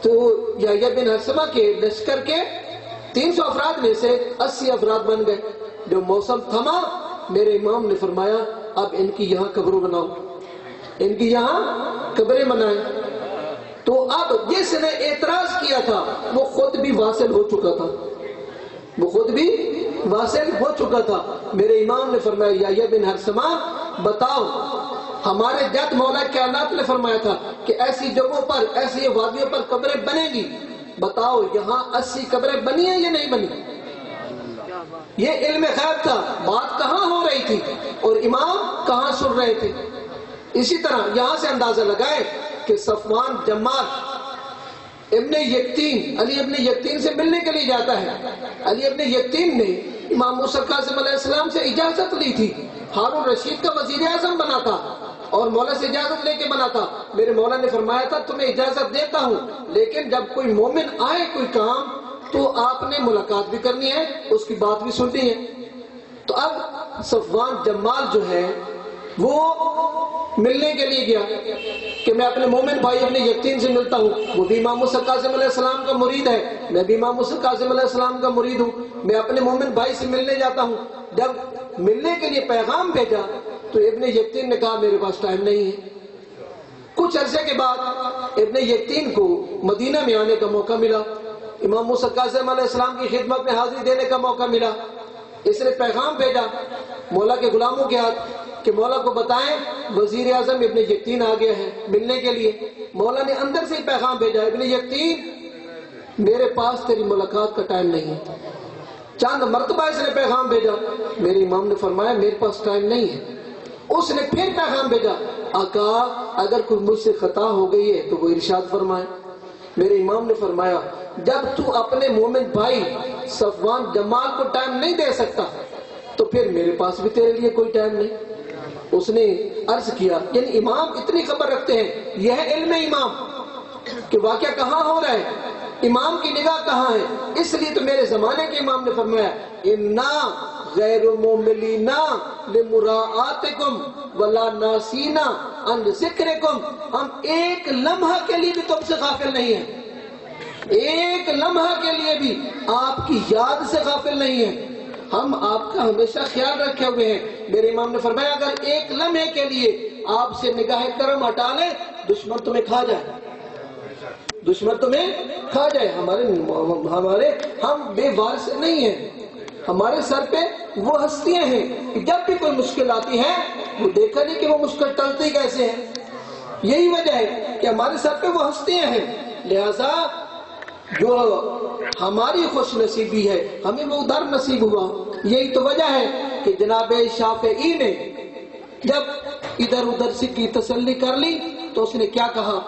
تو یحییٰ بن ہرثمہ کے لشکر کے 300 افراد میں سے 80 افراد بن گئے۔ جب موسم تھما میرے امام نے فرمایا اب ان کی یہاں قبروں بناؤ، ان کی یہاں قبریں بنائیں۔ تو اب جس نے اعتراض کیا تھا وہ خود بھی واصل ہو چکا تھا، وہ خود بھی واصل ہو چکا تھا۔ میرے امام نے فرمایا یحییٰ بن ہرثمہ بتاؤ، ہمارے جد مولا کائنات نے فرمایا تھا کہ ایسی جگہوں پر، ایسی وادیوں پر قبریں بنے گی، بتاؤ یہاں 80 قبریں بنی ہیں یا نہیں بنی؟ یہ علم غیب تھا، بات کہاں ہو رہی تھی اور امام کہاں سن رہے تھے۔ اسی طرح یہاں سے اندازہ لگائے کہ صفوان جمال ابن یقطین، علی ابن یقطین سے ملنے کے لیے جاتا ہے۔ علی ابن یقطین نے امام موسیٰ کاظم علیہ السلام سے اجازت لی تھی، ہارون رشید کا وزیر اعظم بنا تھا اور مولا سے اجازت لے کے بنا تھا۔ میرے مولا نے فرمایا تھا تمہیں اجازت دیتا ہوں، لیکن جب کوئی مومن آئے کوئی کام تو آپ نے ملاقات بھی کرنی ہے، اس کی بات بھی سننی ہے۔ تو اب صفوان جمال جو ہے وہ ملنے کے لیے گیا کہ میں اپنے مومن بھائی اپنے یقین سے ملتا ہوں، وہ بھی امام موسیٰ کاظم علیہ السلام کا مرید ہے، میں بھی امام موسیٰ کاظم علیہ السلام کا مرید ہوں، میں اپنے مومن بھائی سے ملنے جاتا ہوں۔ جب ملنے کے لیے پیغام بھیجا تو ابن یقطین نے کہا میرے پاس ٹائم نہیں ہے۔ کچھ عرصے کے بعد ابن یقطین کو مدینہ میں آنے کا موقع ملا، امام موسیٰ کاظم علیہ السلام کی خدمت میں حاضری دینے کا موقع ملا۔ اس نے پیغام بھیجا مولا کے غلاموں کے ہاتھ کہ مولا کو بتائیں وزیر اعظم ابن یقطین آ گیا ہے ملنے کے لیے۔ مولا نے اندر سے ہی پیغام بھیجا ابن یقطین میرے پاس تیری ملاقات کا ٹائم نہیں ہے۔ چند مرتبہ اس نے پیغام بھیجا، میرے امام نے فرمایا میرے پاس ٹائم نہیں ہے۔ اس نے پھر پیغام بھیجا آقا اگر کوئی مجھ سے خطا ہو گئی ہے تو وہ ارشاد فرمائے۔ میرے امام نے فرمایا جب تو اپنے مومن بھائی صفوان جمال کو ٹائم نہیں دے سکتا تو پھر میرے پاس بھی تیرے لیے کوئی ٹائم نہیں۔ اس نے عرض کیا، یعنی امام اتنی خبر رکھتے ہیں، یہ ہے علم امام کہ واقعہ کہاں ہو رہا ہے، امام کی نگاہ کہاں ہے۔ اس لیے تو میرے زمانے کے امام نے فرمایا اِنَّا غَيْرُ مُمِّلِينَا لِمُرَاعَاتِكُمْ وَلَا نَاسِينَا عَنْ ذِكْرِكُمْ، ہم ایک لمحہ کے لیے بھی تم سے غافل نہیں ہیں، ایک لمحہ کے لیے بھی آپ کی یاد سے غافل نہیں ہیں، ہم آپ کا ہمیشہ خیال رکھے ہوئے ہیں۔ میرے امام نے فرمایا اگر ایک لمحے کے لیے آپ سے نگاہ کرم ہٹا لیں دشمن تمہیں کھا جائے، دشمن تمہیں کھا جائے۔ ہم بے وارث نہیں ہیں، ہمارے سر پہ وہ ہستیاں ہیں کہ جب بھی کوئی مشکل آتی ہے وہ دیکھا نہیں کہ وہ مشکل ٹلتی کیسے ہے، یہی وجہ ہے کہ ہمارے سر پہ وہ ہستیاں ہیں، لہذا جو ہماری خوش نصیبی ہے ہمیں وہ ادھر نصیب ہوا۔ یہی تو وجہ ہے کہ جناب شافعی نے جب ادھر ادھر سے کی تسلی کر لی تو اس نے کیا کہا،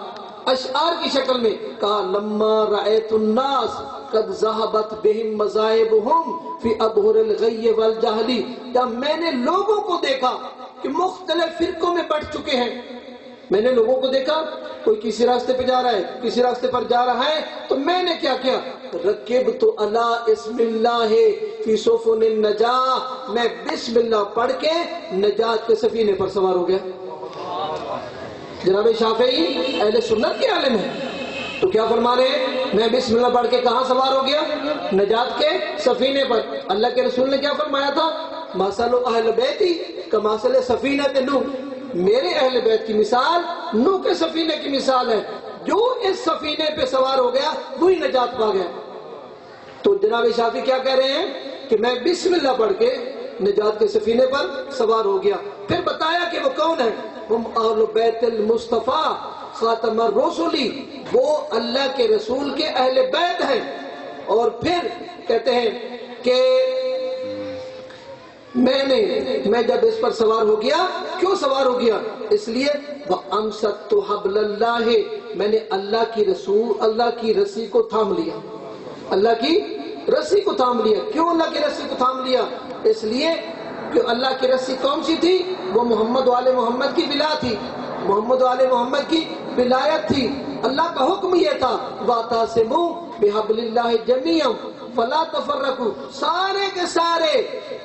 اشعار کی شکل میں کہا لما رأیت الناس قد ذہبت بہم مذاہبہم فی ابہر الغی والجہلی، جب میں نے لوگوں کو دیکھا کہ مختلف فرقوں میں بٹ چکے ہیں، میں نے لوگوں کو دیکھا کوئی کسی راستے پہ جا رہا ہے کسی راستے پر جا رہا ہے، تو میں نے کیا کیا، رکبت علی اسم اللہ فی سفن النجاہ، میں بسم اللہ پڑھ کے نجات کے سفینے پر سوار ہو گیا۔ جناب شافعی اہل سنت کے عالم ہیں تو کیا فرما رہے ہیں، میں بسم اللہ پڑھ کے کہاں سوار ہو گیا، نجات کے سفینے پر۔ اللہ کے رسول نے کیا فرمایا تھا، مثل اہل بیتی کمثل سفینۃ نوح، میرے اہل بیت کی مثال نوح کے سفینے کی مثال ہے، جو اس سفینے پہ سوار ہو گیا وہی نجات پا گیا۔ تو جناب شافعی کیا کہہ رہے ہیں کہ میں بسم اللہ پڑھ کے نجات کے سفینے پر سوار ہو گیا۔ پھر بتایا کہ وہ کون ہے، ہم اہل بیت المصطفیٰ خاتم الرسلی، وہ اللہ کے رسول کے اہل بیت ہیں۔ اور پھر کہتے ہیں کہ میں جب اس پر سوار ہو گیا، کیوں سوار ہو گیا، اس لیے وَأَمْسَكْتُ حَبْلَ اللَّهِ، میں نے اللہ کی رسی کو تھام لیا، اللہ کی رسی کو تھام لیا۔ کیوں اللہ کی رسی کو تھام لیا، اس لیے کہ اللہ کی رسی کون سی تھی، وہ محمد والے محمد کی بلا تھی، محمد والے محمد کی ولایت تھی۔ اللہ کا حکم یہ تھا وَاعْتَصِمُوا بِحَبْلِ اللَّهِ جَمِيعًا فَلَا تَفَرَّقُوا، سارے کے سارے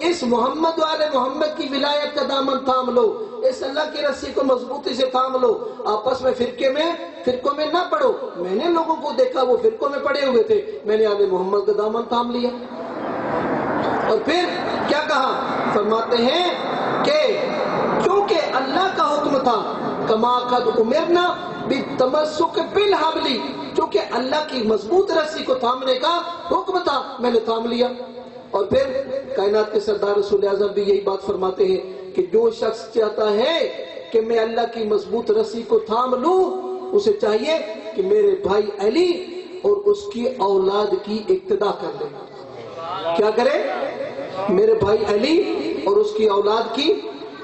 اس محمد والے محمد کی ولایت کا دامن تھام لو، اس اللہ کی رسی کو مضبوطی سے تھام لو، آپس میں فرقوں میں نہ پڑو۔ میں نے لوگوں کو دیکھا وہ فرقوں میں پڑے ہوئے تھے، میں نے آل محمد کا دامن تھام لیا۔ اور پھر کیا کہا؟ فرماتے ہیں کہ کیونکہ اللہ کا حکم تھا کما قد امرنا بالتمسک بالحبل، کیونکہ اللہ کی مضبوط رسی کو تھامنے کا حکم تھا، میں نے تھام لیا۔ اور پھر کائنات کے سردار رسول اعظم بھی یہی بات فرماتے ہیں کہ جو شخص چاہتا ہے کہ میں اللہ کی مضبوط رسی کو تھام لوں، اسے چاہیے کہ میرے بھائی علی اور اس کی اولاد کی اقتدا کر لے۔ کیا کرے؟ میرے بھائی علی اور اس کی اولاد کی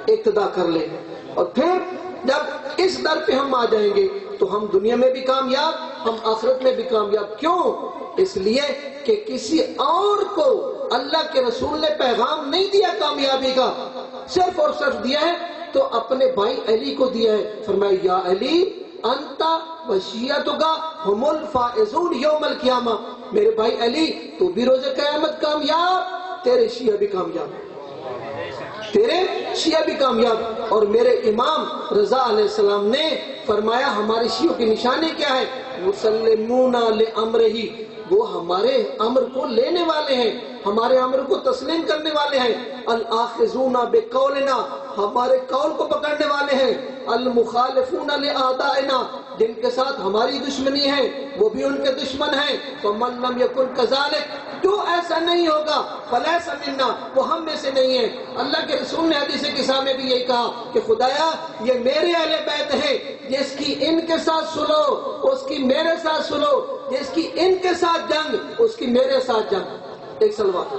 اقتدا کر لے۔ اور پھر جب اس در پہ ہم آ جائیں گے تو ہم دنیا میں بھی کامیاب، ہم آخرت میں بھی کامیاب۔ کیوں؟ اس لیے کہ کسی اور کو اللہ کے رسول نے پیغام نہیں دیا کامیابی کا، صرف اور صرف دیا ہے تو اپنے بھائی علی کو دیا ہے۔ فرمایا یا علی انتا وشیعتک ہم الفائزون یوم القیامہ، میرے بھائی علی تو بھی روز قیامت کامیاب، تیرے شیعہ بھی کامیاب، تیرے شیعہ بھی کامیاب۔ اور میرے امام رضا علیہ السلام نے فرمایا ہمارے شیعوں کی نشانی کیا ہے؟ مسلمون لامرہ، وہ ہمارے امر کو لینے والے ہیں، ہمارے امر کو تسلیم کرنے والے ہیں۔ الاخذون بقولنا، ہمارے قول کو پکڑنے والے ہیں۔ المخالفون لاعدائنا، جن کے ساتھ ہماری دشمنی ہے وہ بھی ان کے دشمن ہیں۔ فمن لم یکن کذالک، جو ایسا نہیں ہوگا فلیس منا، وہ ہم میں سے نہیں ہے۔ اللہ کے رسول نے حدیث قصہ میں بھی یہی کہا کہ خدایا یہ میرے اہل بیت ہے، جس کی ان کے ساتھ سلو اس کی میرے ساتھ سلو، جس کی ان کے ساتھ جنگ اس کی میرے ساتھ جنگ۔ ایک سلوات۔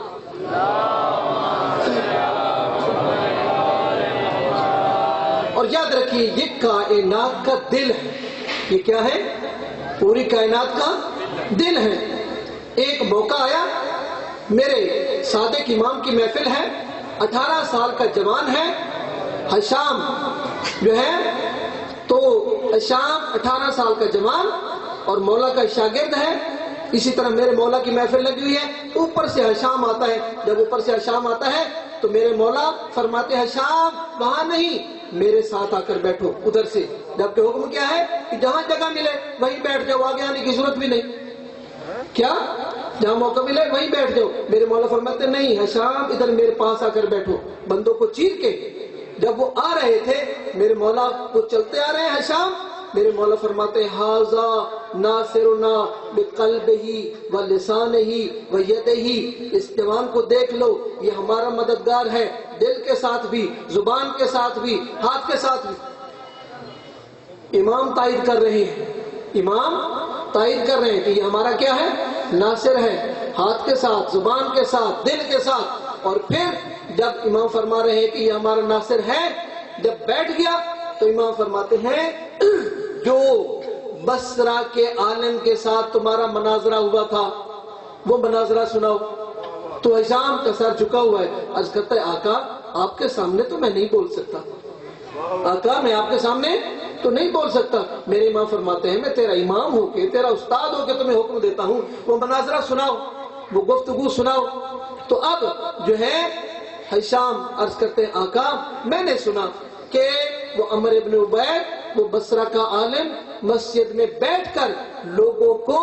اور یاد رکھیے یہ کائنات کا دل ہے، یہ کیا ہے؟ پوری کائنات کا دل ہے۔ ایک موقع آیا، میرے صادق امام کی محفل ہے، 18 سال کا جوان ہے، ہشام جو ہے، تو ہشام 18 سال کا جوان اور مولا کا شاگرد ہے۔ اسی طرح میرے مولا کی محفل لگی ہوئی ہے، اوپر سے ہشام آتا ہے۔ جب اوپر سے ہشام آتا ہے تو میرے مولا فرماتے ہشام وہاں نہیں، میرے ساتھ آ کر بیٹھو ادھر سے، جبکہ حکم کیا ہے کہ جہاں جگہ ملے وہیں بیٹھ جاؤ، آگے آنے کی ضرورت بھی نہیں۔ کیا؟ جہاں موقع ملے وہیں بیٹھ جاؤ۔ میرے مولا فرماتے نہیں ہشام ادھر میرے پاس آ کر بیٹھو۔ بندوں کو چیر کے جب وہ آ رہے تھے، میرے مولا وہ چلتے آ رہے ہیں ہشام، میرے مولا فرماتے ھذا ناصرنا بقلبہ ولسانہ ویدہ، اس جوان کو دیکھ لو، یہ ہمارا مددگار ہے، دل کے ساتھ بھی، زبان کے ساتھ بھی، ہاتھ کے ساتھ بھی۔ امام تائید کر رہے ہیں، امام تائید کر رہے ہیں کہ یہ ہمارا کیا ہے؟ ناصر ہے، ہاتھ کے ساتھ، زبان کے ساتھ، دل کے ساتھ۔ اور پھر جب امام فرما رہے ہیں کہ یہ ہمارا ناصر ہے، جب بیٹھ گیا تو امام فرماتے ہیں جو بصرہ کے عالم کے ساتھ تمہارا مناظرہ ہوا تھا وہ مناظرہ سناؤ۔ تو ہشام کا سر جھکا ہوا ہے، عرض کرتا ہے آقا آپ کے سامنے تو میں نہیں بول سکتا، آقا میں آپ کے سامنے تو نہیں بول سکتا۔ میرے امام فرماتے ہیں میں تیرا امام ہو کے، تیرا استاد ہو کے تمہیں حکم دیتا ہوں، وہ مناظرہ سناؤ، وہ گفتگو سناؤ۔ تو اب جو ہے ہشام عرض کرتے ہیں آقا میں نے سنا کہ وہ عمر ابن عبید، وہ بصرہ کا عالم، مسجد میں بیٹھ کر لوگوں کو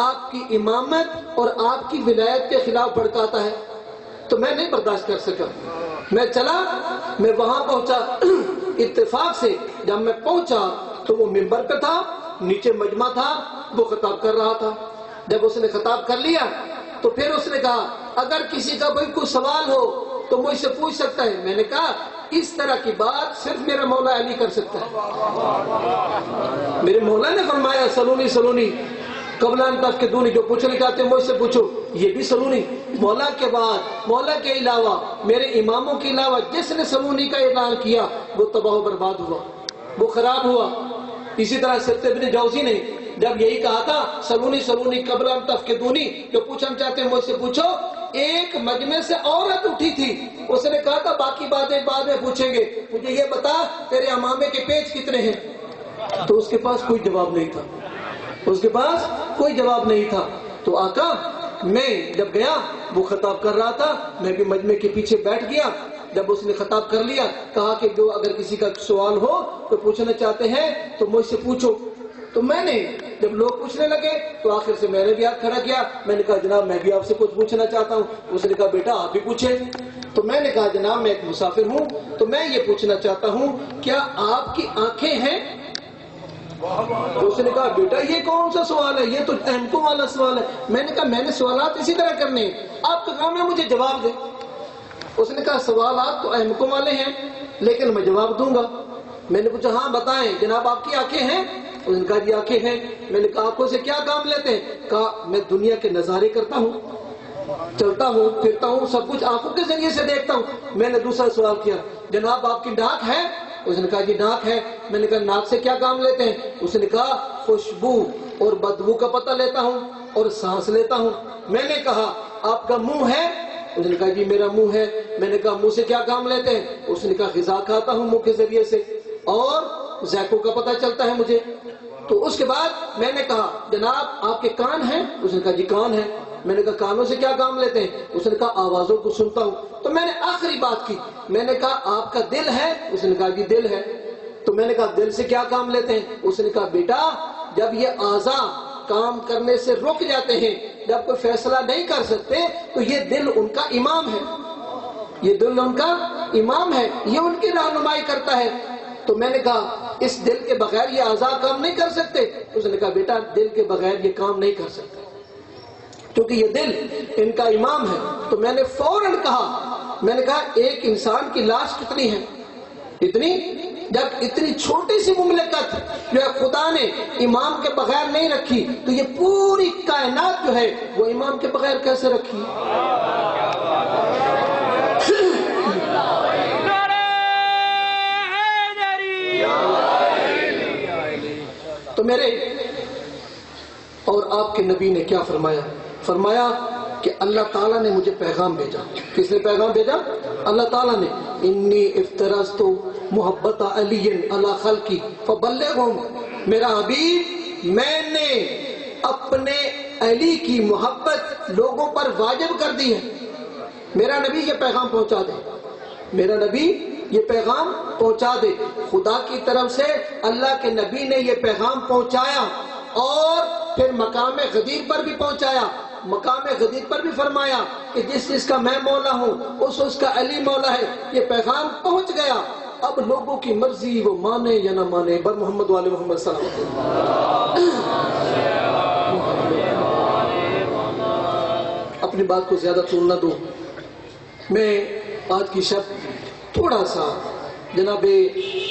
آپ کی امامت اور آپ کی ولایت کے خلاف بھڑکاتا ہے، تو میں نہیں برداشت کر سکا، میں چلا، میں وہاں پہنچا۔ اتفاق سے جب میں پہنچا تو وہ منبر پہ تھا، نیچے مجمع تھا، وہ خطاب کر رہا تھا۔ جب اس نے خطاب کر لیا تو پھر اس نے کہا اگر کسی کا کوئی سوال ہو تو مجھ سے پوچھ سکتا ہے۔ میں نے کہا اس طرح کی بات صرف میرا مولا علی کر سکتا ہے۔ میرے مولا نے فرمایا سلونی سلونی قبل ان تفقدونی، جو پوچھنا چاہتے ہیں مجھ سے پوچھو، یہ بھی سلونی۔ مولا کے بعد، مولا کے علاوہ، میرے اماموں کے علاوہ جس نے سلونی کا اعلان کیا وہ تباہ و برباد ہوا، وہ خراب ہوا۔ اسی طرح سبت ابن جوزی نے جب یہی کہا تھا سلونی سلونی قبل ان تفقدونی، جو پوچھنا چاہتے ہیں مجھ سے پوچھو، ایک مجمع سے عورت اٹھی تھی، اس نے کہا تھا باقی باتیں بعد میں پوچھیں گے، مجھے یہ بتا تیرے امامے کے پیج کتنے ہیں؟ تو اس کے پاس کوئی جواب نہیں تھا، اس کے پاس کوئی جواب نہیں تھا۔ تو آقا میں جب گیا وہ خطاب کر رہا تھا، میں بھی مجمع کے پیچھے بیٹھ گیا۔ جب اس نے خطاب کر لیا کہا کہ جو اگر کسی کا سوال ہو تو پوچھنا چاہتے ہیں تو مجھ سے پوچھو۔ تو میں نے جب لوگ پوچھنے لگے تو آخر سے میں نے بھی ہاتھ کھڑا کیا. میں نے کہا جناب میں بھی آپ سے کچھ پوچھنا چاہتا ہوں. اس نے کہا بیٹا آپ بھی پوچھیں. تو میں نے کہا جناب میں ایک مسافر ہوں تو میں یہ پوچھنا چاہتا ہوں کیا آپ کی آنکھیں ہیں؟ تو اس نے کہا بیٹا یہ کون سا سوال ہے، یہ تو احمقوں والا سوال ہے. میں نے کہا میں نے سوالات اسی طرح کرنے ہیں، آپ کا کام ہے مجھے جواب دیں. اس نے کہا سوالات تو احمقوں والے ہیں لیکن میں جواب دوں گا. میں نے پوچھا ہاں بتائیں جناب آپ کی آنکھیں ہیں؟ اس نے کہا جی آنکھیں ہیں. میں نے کہا آنکھوں سے کیا کام لیتے ہیں؟ کہا میں دنیا کے نظارے کرتا ہوں، چلتا ہوں پھرتا ہوں، سب کچھ آنکھوں کے ذریعے سے دیکھتا ہوں. میں نے دوسرا سوال کیا جناب آپ کی ناک ہے؟ اس نے کہا جی ناک ہے. میں نے کہا ناک سے کیا کام لیتے ہیں؟ اس نے کہا خوشبو اور بدبو کا پتہ لیتا ہوں اور سانس لیتا ہوں. میں نے کہا آپ کا منہ ہے؟ اس نے کہا جی میرا منہ ہے. میں نے کہا منہ سے کیا کام لیتے ہیں؟ اس نے کہا غذا کھاتا ہوں منہ کے ذریعے سے اور ذائقوں کا پتہ چلتا ہے مجھے. تو اس کے بعد میں نے کہا جناب آپ کے کان ہیں؟ اس نے کہا جی کان ہے. میں نے کہا کانوں سے کیا کام لیتے ہیں؟ اس نے کہا آوازوں کو سنتا ہوں. تو میں نے آخری بات کی، میں نے کہا آپ کا دل ہے؟ اس نے کہا جی دل ہے. تو میں نے کہا دل سے کیا کام لیتے ہیں؟ اس نے کہا بیٹا جب یہ اعضاء کام کرنے سے رک جاتے ہیں، جب کوئی فیصلہ نہیں کر سکتے تو یہ دل ان کا امام ہے، یہ دل ان کا امام ہے، یہ ان کی رہنمائی کرتا ہے. تو میں نے کہا اس دل کے بغیر یہ اعضاء کام نہیں کر سکتے؟ اس نے کہا بیٹا دل کے بغیر یہ کام نہیں کر سکتے کیونکہ یہ دل ان کا امام ہے. تو میں نے فوراً کہا، میں نے کہا ایک انسان کی لاش کتنی ہے؟ اتنی. جب اتنی چھوٹی سی مملکت جو ہے خدا نے امام کے بغیر نہیں رکھی تو یہ پوری کائنات جو ہے وہ امام کے بغیر کیسے رکھی؟ تو میرے اور آپ کے نبی نے کیا فرمایا؟ فرمایا کہ اللہ تعالیٰ نے مجھے پیغام بھیجا. کس نے پیغام بھیجا؟ اللہ تعالیٰ نے. انی افترضت محبت علی علی خلقی فبلغہم. میرا حبیب میں نے اپنے علی کی محبت لوگوں پر واجب کر دی ہے. میرا نبی یہ پیغام پہنچا دے، میرا نبی یہ پیغام پہنچا دے. خدا کی طرف سے اللہ کے نبی نے یہ پیغام پہنچایا اور پھر مقام غدیر پر بھی پہنچایا. مقام غدیر پر بھی فرمایا کہ جس چیز کا میں مولا ہوں اس کا علی مولا ہے. یہ پیغام پہنچ گیا، اب لوگوں کی مرضی وہ مانے یا نہ مانے. بر محمد والے محمد صلی اللہ علیہ وسلم. اپنی بات کو زیادہ طول نہ دو. میں آج کی شب تھوڑا سا جناب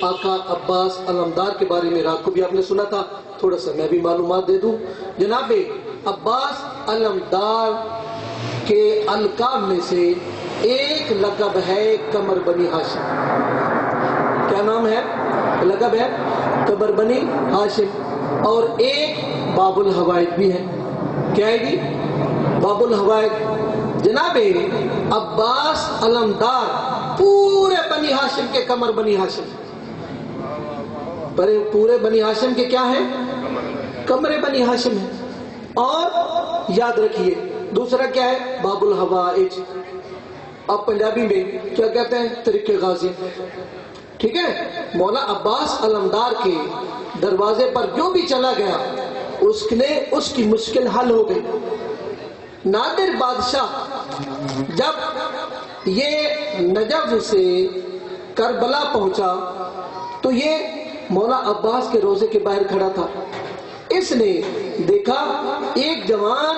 آقا عباس علمدار کے بارے میں، رات کو بھی آپ نے سنا تھا، تھوڑا سا میں بھی معلومات دے دوں. جناب عباس علمدار کے القاب میں سے ایک لقب ہے قمر بنی ہاشم. کیا نام ہے؟ لقب ہے قمر بنی ہاشم. اور ایک باب الحوائج بھی ہے. کیا ہے جی؟ باب الحوائج. جناب عباس علمدار پورے بنی ہاشم کے قمر بنی ہاشم، پورے بنی ہاشم کے کیا ہیں؟ قمر بنی ہاشم ہے. اور یاد رکھیے دوسرا کیا ہے؟ باب الحوائج. آپ پنجابی میں کیا کہتے ہیں؟ طریق غازی. ٹھیک ہے. مولا عباس علمدار کے دروازے پر جو بھی چلا گیا اس کی مشکل حل ہو گئی. نادر بادشاہ جب یہ نجف سے کربلا پہنچا تو یہ مولا عباس کے روزے کے باہر کھڑا تھا. اس نے دیکھا ایک جوان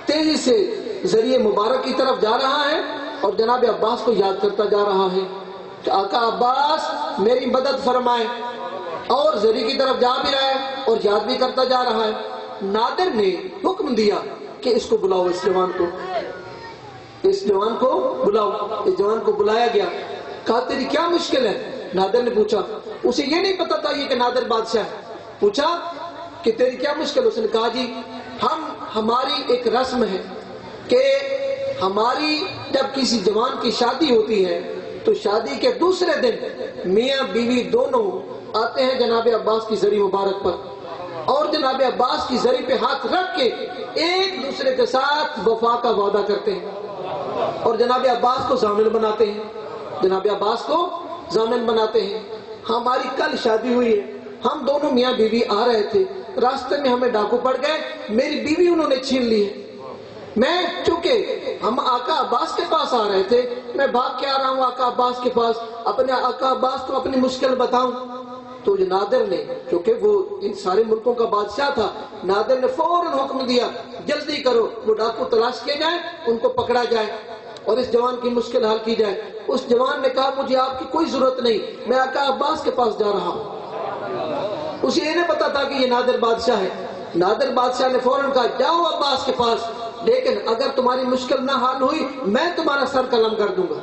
تیزی سے ذریعہ مبارک کی طرف جا رہا ہے اور جناب عباس کو یاد کرتا جا رہا ہے کہ آقا عباس میری مدد فرمائے، اور ذریعہ کی طرف جا بھی رہا ہے اور یاد بھی کرتا جا رہا ہے. نادر نے حکم دیا کہ اس کو بلاؤ، اس جوان کو بلاؤ. اس جوان کو بلایا گیا. کہا تیری کیا مشکل ہے؟ نادر نے پوچھا. اسے یہ نہیں پتا تھا یہ کہ نادر بادشاہ ہے. پوچھا کہ تیری کیا مشکل؟ اس نے کہا جی ہماری ایک رسم ہے کہ ہماری جب کسی جوان کی شادی ہوتی ہے تو شادی کے دوسرے دن میاں بیوی دونوں آتے ہیں جناب عباس کی زری مبارک پر اور جناب عباس کی زری پہ ہاتھ رکھ کے ایک دوسرے کے ساتھ وفا کا وعدہ کرتے ہیں اور جناب عباس کو ضامن بناتے ہیں. جناب عباس کو ضامن بناتے ہیں. ہماری کل شادی ہوئی ہے، ہم دونوں میاں بیوی آ رہے تھے، راستے میں ہمیں ڈاکو پڑ گئے، میری بیوی انہوں نے چھین لی ہے۔ میں چونکہ ہم آقا عباس کے پاس آ رہے تھے، میں بھاگ کے آ رہا ہوں آقا عباس کے پاس، اپنے آقا عباس کو اپنی مشکل بتاؤں۔ تو نادر نے، چونکہ وہ ان سارے ملکوں کا بادشاہ تھا، نادر نے فوراً حکم دیا جلدی کرو، وہ ڈاکو تلاش کیے جائیں، ان کو پکڑا جائے اور اس جوان کی مشکل حل کی جائے۔ اس جوان نے کہا مجھے آپ کی کوئی ضرورت نہیں، میں آقا عباس کے پاس جا رہا ہوں۔ اسے یہ نہیں پتا تھا کہ یہ نادر بادشاہ ہے۔ نادر بادشاہ نے فوراً کہا جاؤ عباس کے پاس، لیکن اگر تمہاری مشکل نہ حل ہوئی میں تمہارا سر قلم کر دوں گا۔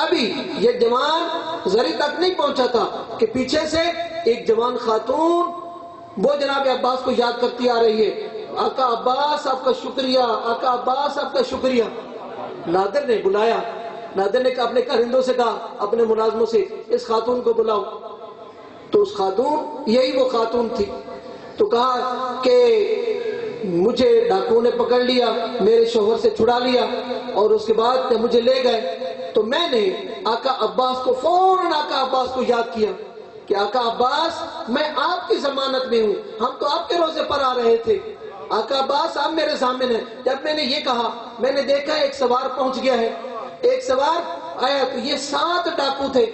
ابھی یہ جوان زری تک نہیں پہنچا تھا کہ پیچھے سے ایک جوان خاتون وہ جناب عباس کو یاد کرتی آ رہی ہے، آقا عباس آپ کا شکریہ، آقا عباس آپ کا شکریہ۔ نادر نے بلایا، نادر نے اپنے کارندوں سے کہا، اپنے ملازموں سے، اس خاتون کو بلاؤ۔ تو اس خاتون، یہی وہ خاتون تھی، تو کہا کہ مجھے ڈاکو نے پکڑ لیا، میرے شوہر سے چھڑا لیا، اور اس کے بعد جب مجھے لے گئے تو میں نے آقا عباس کو فوراً آقا عباس کو یاد کیا کہ آقا عباس میں آپ کی ضمانت میں ہوں، ہم تو آپ کے روزے پر آ رہے تھے، آقا عباس آپ میرے سامنے ہیں۔ جب میں نے یہ کہا، میں نے دیکھا ایک سوار پہنچ گیا ہے، ایک سوار آیا، تو یہ 7 ڈاکو تھے۔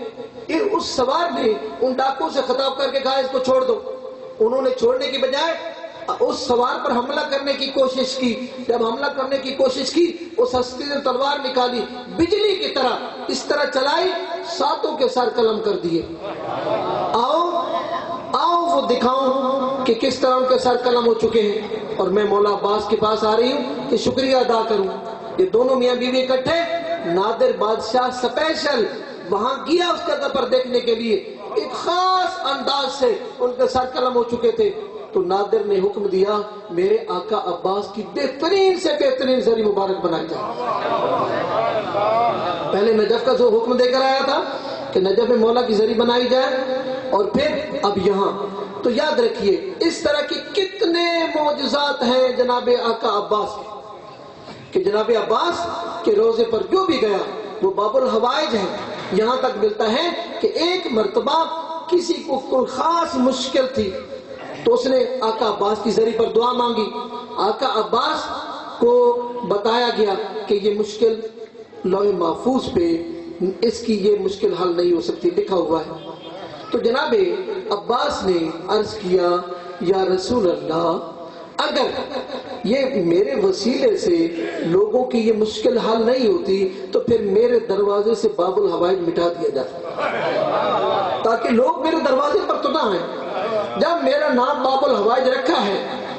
پھر اس سوار نے ان ڈاکو سے خطاب کر کے کہا اس کو چھوڑ دو۔ انہوں نے چھوڑنے کی بجائے اس سوار پر حملہ کرنے کی کوشش کی۔ جب حملہ کرنے کی کوشش کی، اس ہستی نے تلوار نکالی، بجلی کی طرح اس طرح چلائی، 7 کے سر قلم کر دیے۔ آؤ وہ دکھاؤں کہ کس طرح ان کے سر قلم ہو چکے ہیں، اور میں مولا عباس کے پاس آ رہی ہوں کہ شکریہ ادا کروں۔ یہ دونوں میاں بیوی اکٹھے، نادر بادشاہ اسپیشل وہاں گیا اس جگہ پر دیکھنے کے لیے، ایک خاص انداز سے ان کے سر قلم ہو چکے تھے۔ تو نادر نے حکم دیا میرے آقا عباس کی بہترین سے بہترین زری مبارک بنائی جائے۔ پہلے نجف کا جو حکم دے کر آیا تھا کہ نجف میں مولا کی زری بنائی جائے، اور پھر اب یہاں تو یاد رکھیے اس طرح کی کتنے معجزات ہیں جناب آقا عباس کے، کہ جناب عباس کے روزے پر جو بھی گیا وہ باب الحوائج ہے۔ یہاں تک ملتا ہے کہ ایک مرتبہ کسی کو کوئی خاص مشکل تھی تو اس نے آقا عباس کی زری پر دعا مانگی، آقا عباس کو بتایا گیا کہ یہ مشکل لوح محفوظ پہ اس کی یہ مشکل حل نہیں ہو سکتی، لکھا ہوا ہے۔ تو جناب عباس نے عرض کیا یا رسول اللہ، اگر یہ میرے وسیلے سے لوگوں کی یہ مشکل حل نہیں ہوتی تو پھر میرے دروازے سے باب الحوائج مٹا دیا جاتا، تاکہ لوگ میرے دروازے پر تو نہ آئیں۔ جب میرا نام باب الحوائج رکھا ہے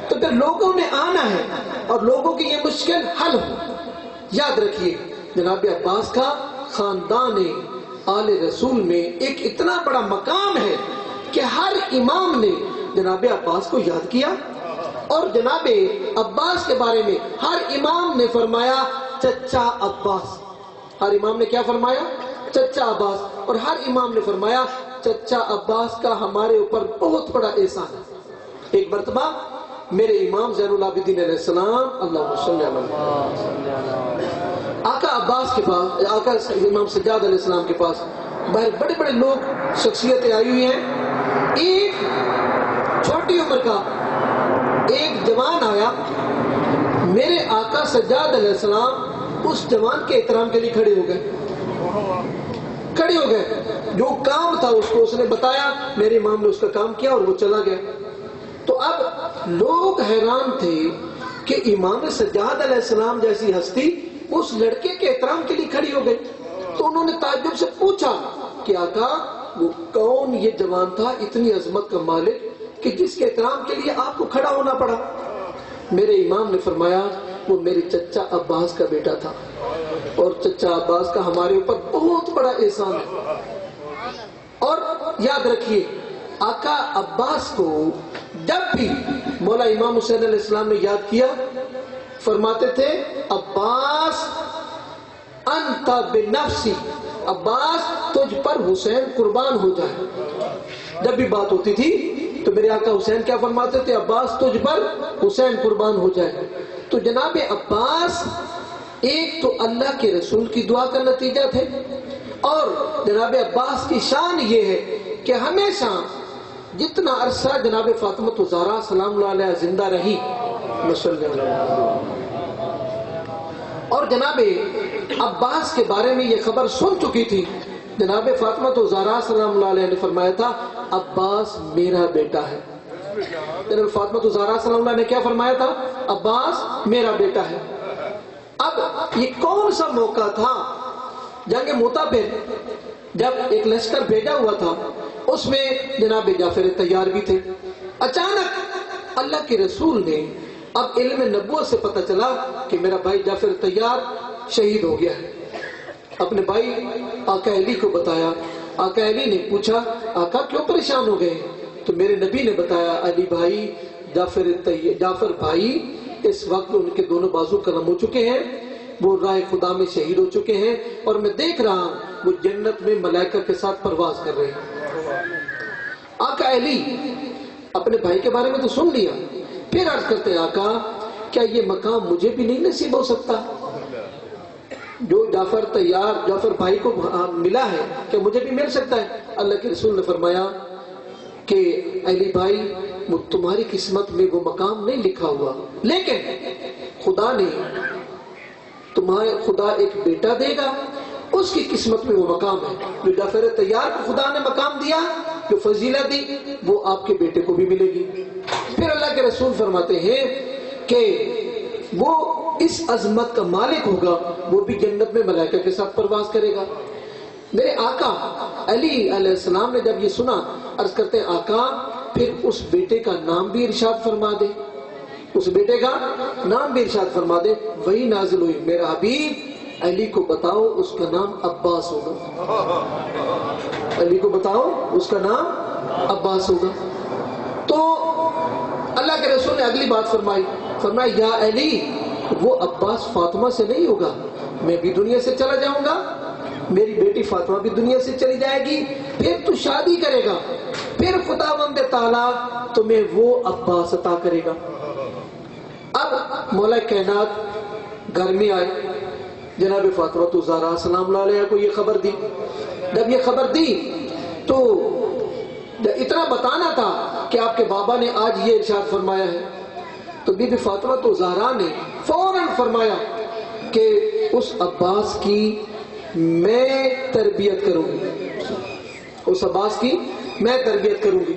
تو پھر لوگوں نے آنا ہے اور لوگوں کی یہ مشکل حل ہو۔ یاد رکھیے جناب عباس کا خاندان آل رسول میں ایک اتنا بڑا مقام ہے کہ ہر امام نے جناب عباس کو یاد کیا، اور جناب عباس کے بارے میں ہر امام نے فرمایا چچا عباس۔ ہر امام نے کیا فرمایا؟ چچا عباس۔ اور ہر امام نے فرمایا چچا عباس کا ہمارے اوپر بہت بڑا احسان ہے۔ ایک مرتبہ میرے امام زین العابدین علیہ السلام، اللہم صلی علیہ آقا عباس کے پاس، آقا امام سجاد علیہ السلام کے پاس باہر بڑے بڑے لوگ، شخصیتیں آئی ہوئی ہیں۔ ایک چھوٹی عمر کا ایک جوان آیا، میرے آقا سجاد علیہ السلام اس جوان کے احترام کے لیے کھڑے ہو گئے، جو کام تھا اس نے بتایا، میرے امام نے اس کا کام کیا اور وہ چلا گیا۔ تو اب لوگ حیران تھے کہ امام سجاد علیہ السلام جیسی ہستی اس لڑکے کے احترام کے لیے کھڑی ہو گئی۔ تو انہوں نے تعجب سے پوچھا کہ آقا وہ کون یہ جوان تھا اتنی عظمت کا مالک کہ جس کے احترام کے لیے آپ کو کھڑا ہونا پڑا؟ میرے امام نے فرمایا وہ میرے چچا عباس کا بیٹا تھا، اور چچا عباس کا ہمارے اوپر بہت بڑا احسان ہے۔ اور یاد رکھیے آقا عباس کو جب بھی مولا امام حسین علیہ السلام نے یاد کیا، فرماتے تھے عباس انت بنفسی، عباس تجھ پر حسین قربان ہو جائے۔ جب بھی بات ہوتی تھی تو میرے آقا حسین کیا فرماتے تھے؟ عباس تجھ پر حسین قربان ہو جائے۔ تو جناب عباس ایک تو اللہ کے رسول کی دعا کا نتیجہ تھے، اور جناب عباس کی شان یہ ہے کہ ہمیشہ جتنا عرصہ جناب فاطمہ زہرا سلام اللہ علیہ زندہ رہی، اور جناب عباس کے بارے میں یہ خبر سن چکی تھی، جناب فاطمہ زہرا سلام اللہ علیہ نے فرمایا تھا عباس میرا بیٹا ہے۔ جناب فاطمہ زہرا سلام اللہ نے کیا فرمایا تھا؟ عباس میرا بیٹا ہے۔ اب یہ کون سا موقع تھا؟ جنگ موتا پہ جب ایک لشکر بھیجا ہوا تھا، اس میں جناب جعفر طیار بھی تھے۔ اچانک اللہ کے رسول نے اب علم نبوت سے پتہ چلا کہ میرا بھائی جعفر طیار شہید ہو گیا ہے، اپنے بھائی آقا علی کو بتایا۔ آقا علی نے پوچھا آقا کیوں پریشان ہو گئے؟ تو میرے نبی نے بتایا علی بھائی، جعفر بھائی اس وقت ان کے دونوں بازو قلم ہو چکے ہیں، وہ راہ خدا میں شہید ہو چکے ہیں، اور میں دیکھ رہا ہوں وہ جنت میں ملائکہ کے ساتھ پرواز کر رہے ہیں۔ آقا علی اپنے بھائی کے بارے میں تو سن لیا، پھر عرض کرتے آقا کیا یہ مقام مجھے بھی نہیں نصیب ہو سکتا جو جعفر بھائی کو ملا ہے، کیا مجھے بھی مل سکتا ہے؟ اللہ کے رسول نے فرمایا کہ علی بھائی تمہاری قسمت میں وہ مقام نہیں لکھا ہوا، لیکن خدا ایک بیٹا دے گا، اس کی قسمت میں وہ مقام ہے جو جعفر طیار کو خدا نے مقام دیا، جو فضیلت دی، وہ آپ کے بیٹے کو بھی ملے گی۔ پھر اللہ کے رسول فرماتے ہیں کہ وہ اس عظمت کا مالک ہوگا، وہ بھی جنت میں ملائکہ کے ساتھ پرواز کرے گا۔ میرے آقا علی علیہ السلام نے جب یہ سنا، عرض کرتے ہیں آقا پھر اس بیٹے کا نام بھی ارشاد فرما دے، اس بیٹے کا نام بھی ارشاد فرما دے۔ وہی نازل ہوئی میرا حبیب علی کو بتاؤ اس کا نام عباس ہوگا، علی کو بتاؤ اس کا نام عباس ہوگا۔ تو اللہ کے رسول نے اگلی بات فرمایا یا علی وہ عباس فاطمہ سے نہیں ہوگا، میں بھی دنیا سے چلا جاؤں گا، میری بیٹی فاطمہ بھی دنیا سے چلی جائے گی، پھر تو شادی کرے گا، پھر خداوند تعالیٰ تمہیں وہ عباس عطا کرے گا۔ اب مولا کائنات گھر میں آئے، جناب فاطمہ زہرا سلام اللہ علیہ کو یہ خبر دی۔ جب یہ خبر دی تو اتنا بتانا تھا کہ آپ کے بابا نے آج یہ ارشاد فرمایا ہے، تو بی بی فاطمہ زہرا نے فوراً فرمایا کہ اس عباس کی میں تربیت کروں گی، اس عباس کی میں تربیت کروں گی۔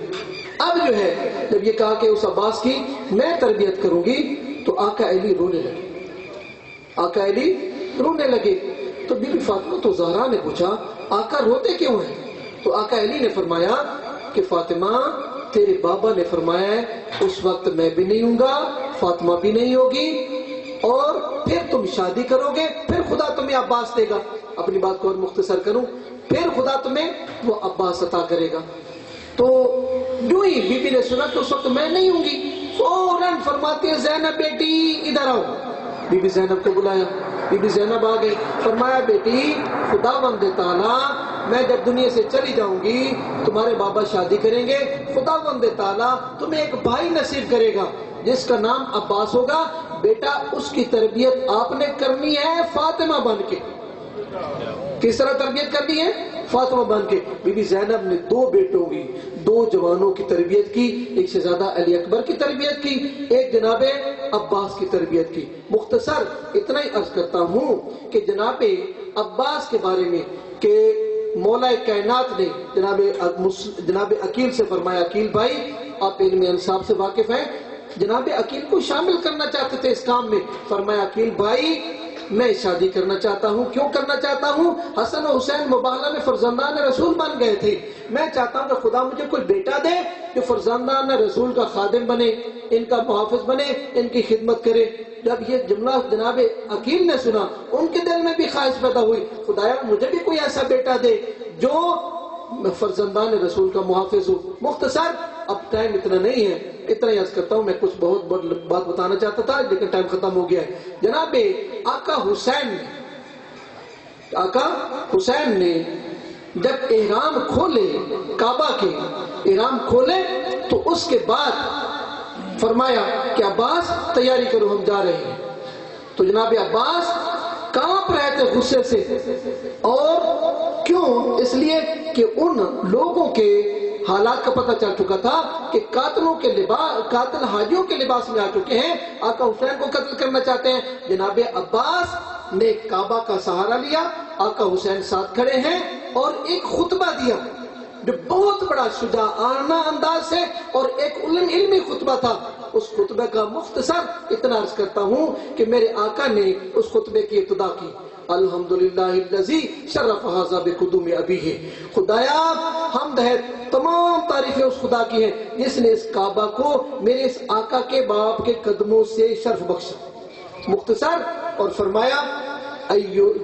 اب جو ہے جب یہ کہا کہ اس عباس کی میں تربیت کروں گی تو آقا علی رونے لگے، آقا علی رونے لگے۔ تو بی بی فاطمہ زہرا نے پوچھا آقا روتے کیوں ہیں؟ تو آقا علی نے فرمایا کہ فاطمہ تیرے بابا نے فرمایا ہے اس وقت میں بھی نہیں ہوں گا، فاطمہ بھی نہیں ہوگی، اور پھر تم شادی کرو گے، پھر خدا تمہیں عباس دے گا۔ اپنی بات کو اور مختصر کروں، پھر خدا تمہیں وہ عباس عطا کرے گا۔ تو جو ہی بی بی نے سنا کہ اس وقت میں نہیں ہوں گی، فوراً فرماتی ہے زینب بیٹی ادھر آؤ۔ بی بی زینب کو بلایا، بی بی زینب آ گئی، فرمایا بیٹی خداوند تعالیٰ میں جب دنیا سے چلی جاؤں گی تمہارے بابا شادی کریں گے، خداوند تعالیٰ تمہیں ایک بھائی نصیب کرے گا جس کا نام عباس ہوگا، بیٹا اس کی تربیت آپ نے کرنی ہے فاطمہ بن کے۔ کس طرح تربیت کرنی ہے؟ فاطمہ بن کے۔ بی بی زینب نے دو بیٹوں کی، دو جوانوں کی تربیت کی، ایک شہزادہ علی اکبر کی تربیت کی، ایک جناب عباس کی تربیت کی۔ مختصر اتنا ہی عرض کرتا ہوں کہ جناب عباس کے بارے میں کہ مولا کائنات نے جناب عقیل سے فرمایا عقیل بھائی آپ علم انصاف سے واقف ہیں، جناب عقیل کو شامل کرنا چاہتے تھے اس کام میں، فرمایا عقیل بھائی میں شادی کرنا چاہتا ہوں۔ کیوں کرنا چاہتا ہوں؟ حسن و حسین مباہلہ میں فرزندان رسول بن گئے تھے، میں چاہتا ہوں کہ خدا مجھے کوئی بیٹا دے جو فرزندان رسول کا خادم بنے، ان کا محافظ بنے، ان کی خدمت کرے۔ جب یہ جملہ جناب عقیل نے سنا ان کے دل میں بھی خواہش پیدا ہوئی، خدایا مجھے بھی کوئی ایسا بیٹا دے جو فرزندان رسول کا محافظ ہو۔ مختصر اب ٹائم اتنا نہیں ہے، اتنا ہی عرض کرتا ہوں، میں کچھ بہت بات بتانا چاہتا تھا لیکن ٹائم ختم ہو گیا ہے۔ جناب آقا حسین نے جب احرام کھولے، کعبہ کے احرام کھولے تو اس کے بعد فرمایا کہ عباس تیاری کرو ہم جا رہے ہیں۔ تو جناب عباس کانپ رہے تھے غصے سے، اور کیوں؟ اس لیے کہ ان لوگوں کے حالات کا پتہ چل چکا تھا کہ قاتل حاجیوں کے لباس میں آ چکے ہیں، آقا حسین کو قتل کرنا چاہتے ہیں۔ جناب عباس نے کعبہ کا سہارا لیا، آقا حسین ساتھ کھڑے ہیں اور ایک خطبہ دیا جو بہت بڑا شجاعانہ انداز ہے اور ایک علمی خطبہ تھا۔ اس خطبے کا مختصر اتنا عرض کرتا ہوں کہ میرے آقا نے اس خطبے کی ابتدا کی، الحمدللہ الذی شرف ھذا بقدوم ابیہ، خدایا حمد ہے، تمام تعریفیں اس خدا کی ہیں جس نے اس کعبہ کو میرے اس آقا کے باپ کے قدموں سے شرف بخشا۔ مختصر اور فرمایا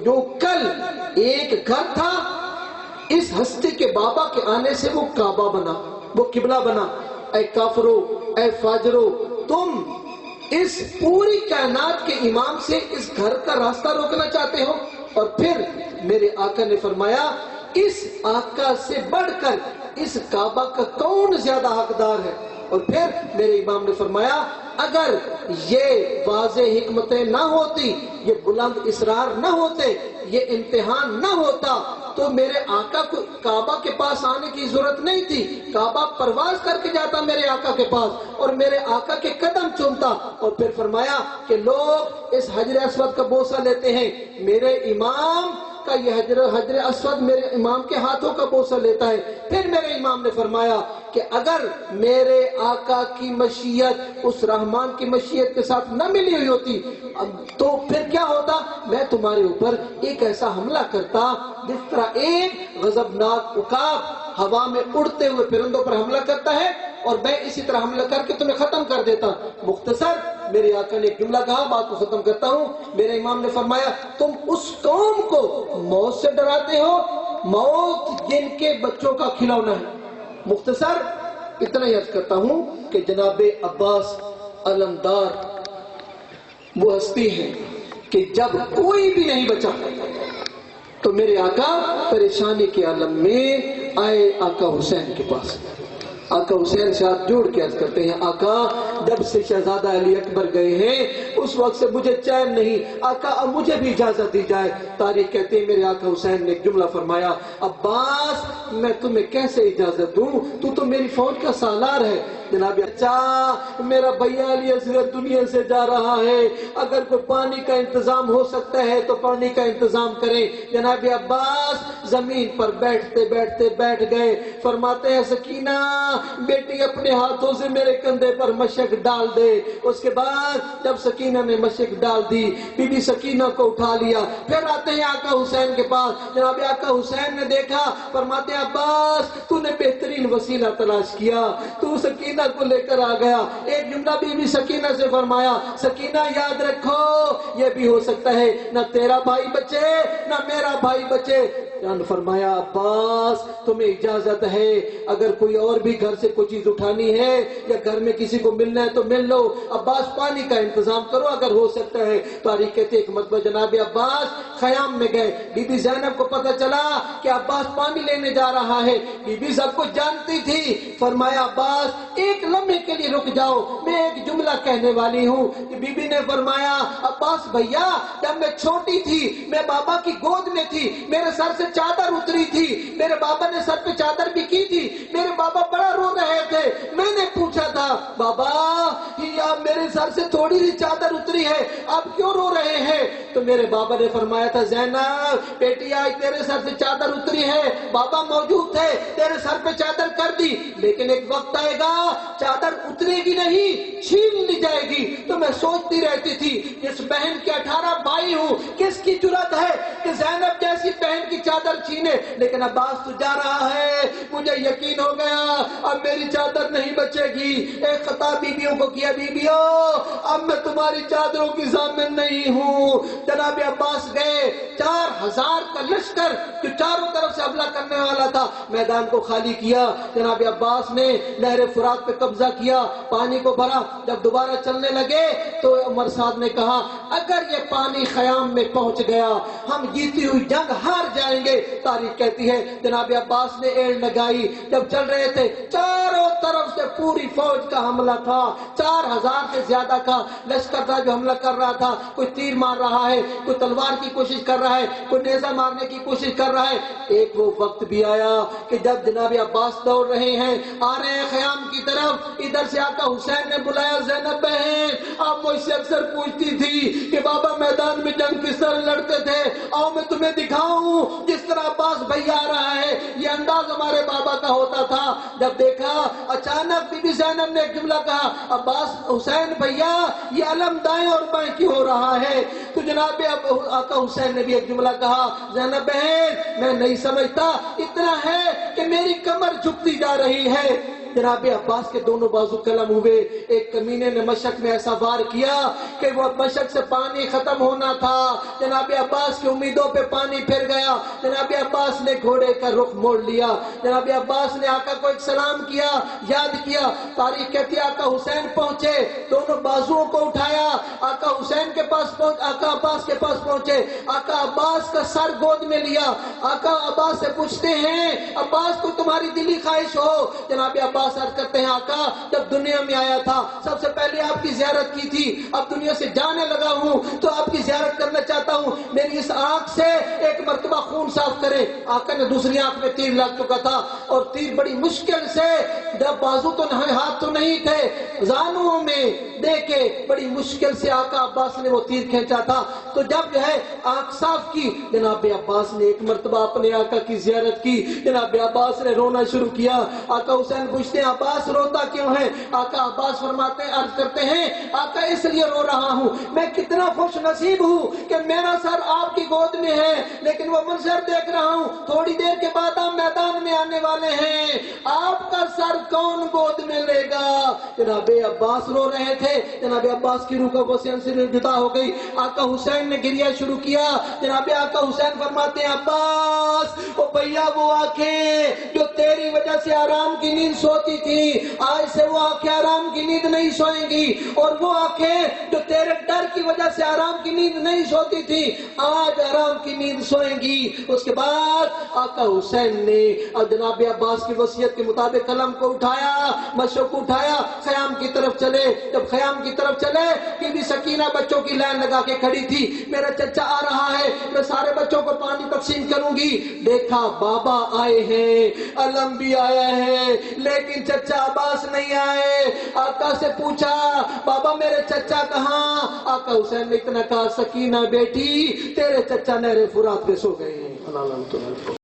جو کل ایک گھر تھا، اس ہستی کے بابا کے آنے سے وہ کعبہ بنا، وہ قبلہ بنا۔ اے کافرو، اے فاجرو، تم اس پوری کائنات کے امام سے اس گھر کا راستہ روکنا چاہتے ہو؟ اور پھر میرے آقا نے فرمایا اس آقا سے بڑھ کر اس کعبہ کا کون زیادہ حقدار ہے؟ اور پھر میرے امام نے فرمایا اگر یہ واضح حکمتیں نہ ہوتی، یہ بلند اسرار نہ ہوتے، یہ امتحان نہ ہوتا تو میرے آقا کو کعبہ کے پاس آنے کی ضرورت نہیں تھی۔ کعبہ پرواز کر کے جاتا میرے آقا کے پاس اور میرے آقا کے قدم چومتا۔ اور پھر فرمایا کہ لوگ اس حجر اسود کا بوسہ لیتے ہیں، میرے امام کا یہ حجر اسود میرے امام کے ہاتھوں کا بوسہ لیتا ہے۔ پھر میرے امام نے فرمایا کہ اگر میرے آقا کی مشیت اس رحمان کی مشیت کے ساتھ نہ ملی ہوئی ہوتی تو پھر کیا ہوتا؟ میں تمہارے اوپر ایک ایسا حملہ کرتا جس طرح ایک غضبناک عقاب ہوا میں اڑتے ہوئے پرندوں پر حملہ کرتا ہے، اور میں اسی طرح حملہ کر کے تمہیں ختم کر دیتا۔ مختصر میرے آقا نے ایک جملہ کہا، بات کو ختم کرتا ہوں۔ میرے امام نے فرمایا تم اس قوم کو موت سے ڈراتے ہو، موت جن کے بچوں کا کھلونا ہے۔ مختصر اتنا ہی عرض کرتا ہوں کہ جناب عباس علمدار وہ ہستی ہے کہ جب کوئی بھی نہیں بچا تو میرے آقا پریشانی کے عالم میں آئے آقا حسین کے پاس۔ آقا حسین سے ہاتھ جوڑ کے عرض کرتے ہیں آقا جب سے شہزادہ علی اکبر گئے ہیں اس وقت سے مجھے چین نہیں، آقا اب مجھے بھی اجازت دی جائے۔ تاریخ کہتے ہیں میرے آقا حسین نے ایک جملہ فرمایا، عباس میں تمہیں کیسے اجازت دوں، تو میری فوج کا سالار ہے۔ جناب اچھا میرا بھیا علی اصغر دنیا سے جا رہا ہے، اگر کوئی پانی کا انتظام ہو سکتا ہے تو پانی کا انتظام کریں۔ جناب عباس زمین پر بیٹھتے بیٹھتے بیٹھ گئے، فرماتے ہیں سکینہ بیٹی اپنے ہاتھوں سے میرے کندھے پر مشک ڈال دے۔ اس کے بعد جب سکینہ نے مشک ڈال دی، بی بی سکینہ کو اٹھا لیا، پھر آتے ہیں آقا حسین کے پاس۔ جناب آقا حسین نے دیکھا، فرماتے ہیں عباس تو نے بہترین وسیلہ تلاش کیا، تو سکینہ کو لے کر آ گیا۔ ایک جملہ بی بی سکینہ سے فرمایا، سکینہ یاد رکھو یہ بھی ہو سکتا ہے نہ تیرا بھائی بچے نہ میرا بھائی بچے۔ فرمایا عباس تمہیں اجازت ہے، اگر کوئی اور بھی گھر سے کوئی چیز اٹھانی ہے یا گھر میں کسی کو ملنا ہے تو مل لو، عباس پانی کا انتظام کرو اگر ہو سکتا ہے۔ تاریخ کہتے ایک مرتبہ جناب عباس خیام میں گئے، بی بی زینب کو پتہ چلا کہ عباس پانی لینے جا رہا ہے، بی بی سب کچھ جانتی تھی۔ فرمایا عباس ایک لمحے کے لیے رک جاؤ، میں ایک جملہ کہنے والی ہوں۔ بی بی نے فرمایا عباس بھیا جب میں چھوٹی تھی میں بابا کی گود میں تھی، میرے سر سے چادر اتری تھی، میرے بابا نے سر پہ چادر بھی کی تھی، میرے بابا بڑا رو رہے تھے، میں نے پوچھا تھا بابا یہ میرے سر سے تھوڑی سی چادر اتری ہے آپ کیوں رو رہے ہیں؟ تو میرے بابا نے فرمایا تھا زینب بیٹی آج تیرے سر سے چادر اتری ہے، بابا موجود تھے تیرے سر پہ چادر کر دی، لیکن ایک وقت آئے گا چادر اترے گی نہیں چھین لی جائے گی۔ تو میں سوچتی رہتی تھی اس بہن کے 18 بھائی ہوں، کس کی جرات ہے کہ زینب جیسی بہن کی چادر چھینے، لیکن عباس تو جا رہا ہے، مجھے یقین ہو گیا اب میری چادر نہیں بچے گی۔ ایک خطاب بیویوں کو کیا، بیویوں اب میں تمہاری چادروں کی ضامن نہیں ہوں۔ جناب عباس گئے، 4000 کا لشکر جو چاروں طرف سے حملہ کرنے والا تھا میدان کو خالی کیا۔ جناب عباس نے نہر فرات پہ قبضہ کیا، پانی کو بھرا، جب دوبارہ چلنے لگے تو عمر سعد نے کہا اگر یہ پانی خیام میں پہنچ گیا ہم جیتی ہوئی جنگ ہار جائیں گے۔ تاریخ کہتی ہے جناب عباس نے ایڑ لگائی، جب چل رہے تھے چاروں طرف سے پوری فوج کا حملہ تھا، 4000 سے زیادہ کا لشکر تھا جو حملہ کر رہا تھا. کوئی تیر مار رہا ہے، کوئی تلوار کی کوشش کر رہا ہے، کوئی نیزہ مارنے کی کوشش کر رہا ہے. ایک وہ وقت بھی آیا کہ جب جناب عباس دوڑ رہے ہیں، آ رہے ہیں خیام کی طرف. ادھر سے آقا حسین نے بلایا، زینب بہن آپ مجھ سے اکثر پوچھتی تھی کہ بابا میدان میں جنگ کس طرح لڑتے تھے، آؤ میں تمہیں دکھاؤں جس طرح عباس بھیا آ رہا ہے. یہ انداز ہمارے بابا کا ہوتا تھا. جب دیکھا اچانک بی بی زینب نے ایک جملہ کہا، عباس حسین بھیا یہ علم دائیں اور بائیں کیوں ہو رہا ہے؟ تو جناب آقا حسین نے بھی ایک جملہ کہا، زینب بہن میں نہیں سمجھتا، اتنا ہے کہ میری کمر جھکتی جا رہی ہے. جناب عباس کے دونوں بازو قلم ہوئے. ایک کمینے نے مشک میں ایسا وار کیا کہ وہ مشک سے پانی ختم ہونا تھا. جناب عباس کی امیدوں پہ پانی پھر گیا. جناب عباس نے گھوڑے کا رخ موڑ لیا. جناب عباس نے آقا کو ایک سلام کیا، یاد کیا. تاریخ کہتی ہے آقا حسین پہنچے، دونوں بازوؤں کو اٹھایا، آقا حسین کے پاس آقا عباس کے پاس پہنچے. آقا عباس کا سر گود میں لیا. آقا عباس سے پوچھتے ہیں، عباس کو تمہاری دلی خواہش ہو؟ جناب عباس عرض کرتے ہیں، آقا جب دنیا میں آیا تھا سب سے پہلے آپ کی زیارت کی تھی، اب دنیا سے جانے لگا ہوں تو آپ کی زیارت کرنا چاہتا ہوں، میری اس آنکھ سے ایک مرتبہ خون صاف کرے. آقا نے دوسری آنکھ میں تیر لگ چکا تھا اور تیر بڑی مشکل سے، جب بازو تو ہاتھ تو نہیں تھے، زانوں میں دے کے بڑی مشکل سے آقا عباس نے وہ تیر کھینچا تھا. تو جب جو ہے آنکھ صاف کی، جناب عباس نے ایک مرتبہ اپنے آقا کی زیارت کی. جناب عباس نے رونا شروع کیا. آقا حسین پوچھتے ہیں، عباس روتا کیوں ہے؟ آقا عباس فرماتے ہیں، عرض کرتے ہیں، آقا اس لیے رو رہا ہوں، میں کتنا خوش نصیب ہوں کہ میرا سر آپ کی گود میں ہے، لیکن وہ منظر دیکھ رہا ہوں تھوڑی دیر کے بعد آپ میدان میں آنے والے ہیں، آپ کا سر کون گود میں لے گا؟ جناب عباس رو رہے تھے. جناب عباس کی روح کو سے جدا ہو گئی. آقا حسین نے گریہ شروع کیا. جناب آقا حسین فرماتے ہیں، عباس او بھیا وہ آنکھیں جو تیری وجہ سے آرام کی نیند سوتی تھی، آج سے وہ آنکھیں آرام کی نیند نہیں سوئیں گی، اور وہ آنکھیں جو تیرے ڈر کی وجہ سے آرام کی نیند نہیں سوتی تھی، آج آرام کی نیند سوئیں گی. اس کے بعد آقا حسین نے جناب عباس کی وصیت کے مطابق قلم کو اٹھایا، مشق کو اٹھایا، خیام کی طرف چلے. جب خیام کی طرف چلے، بی بی سکینہ بچوں کی لائن لگا کے کھڑی تھی، میرا چچا آ رہا ہے، میں سارے بچوں کو پانی تقسیم کروں گی. دیکھا بابا آئے ہیں، علم بھی آیا ہے، لیکن چچا عباس نہیں آئے. آقا سے پوچھا، بابا میرے چچا کہاں؟ آقا حسین نے اتنا کہا، سکینہ بیٹی تیرے چچا نہر فرات پہ سو گئے ہیں.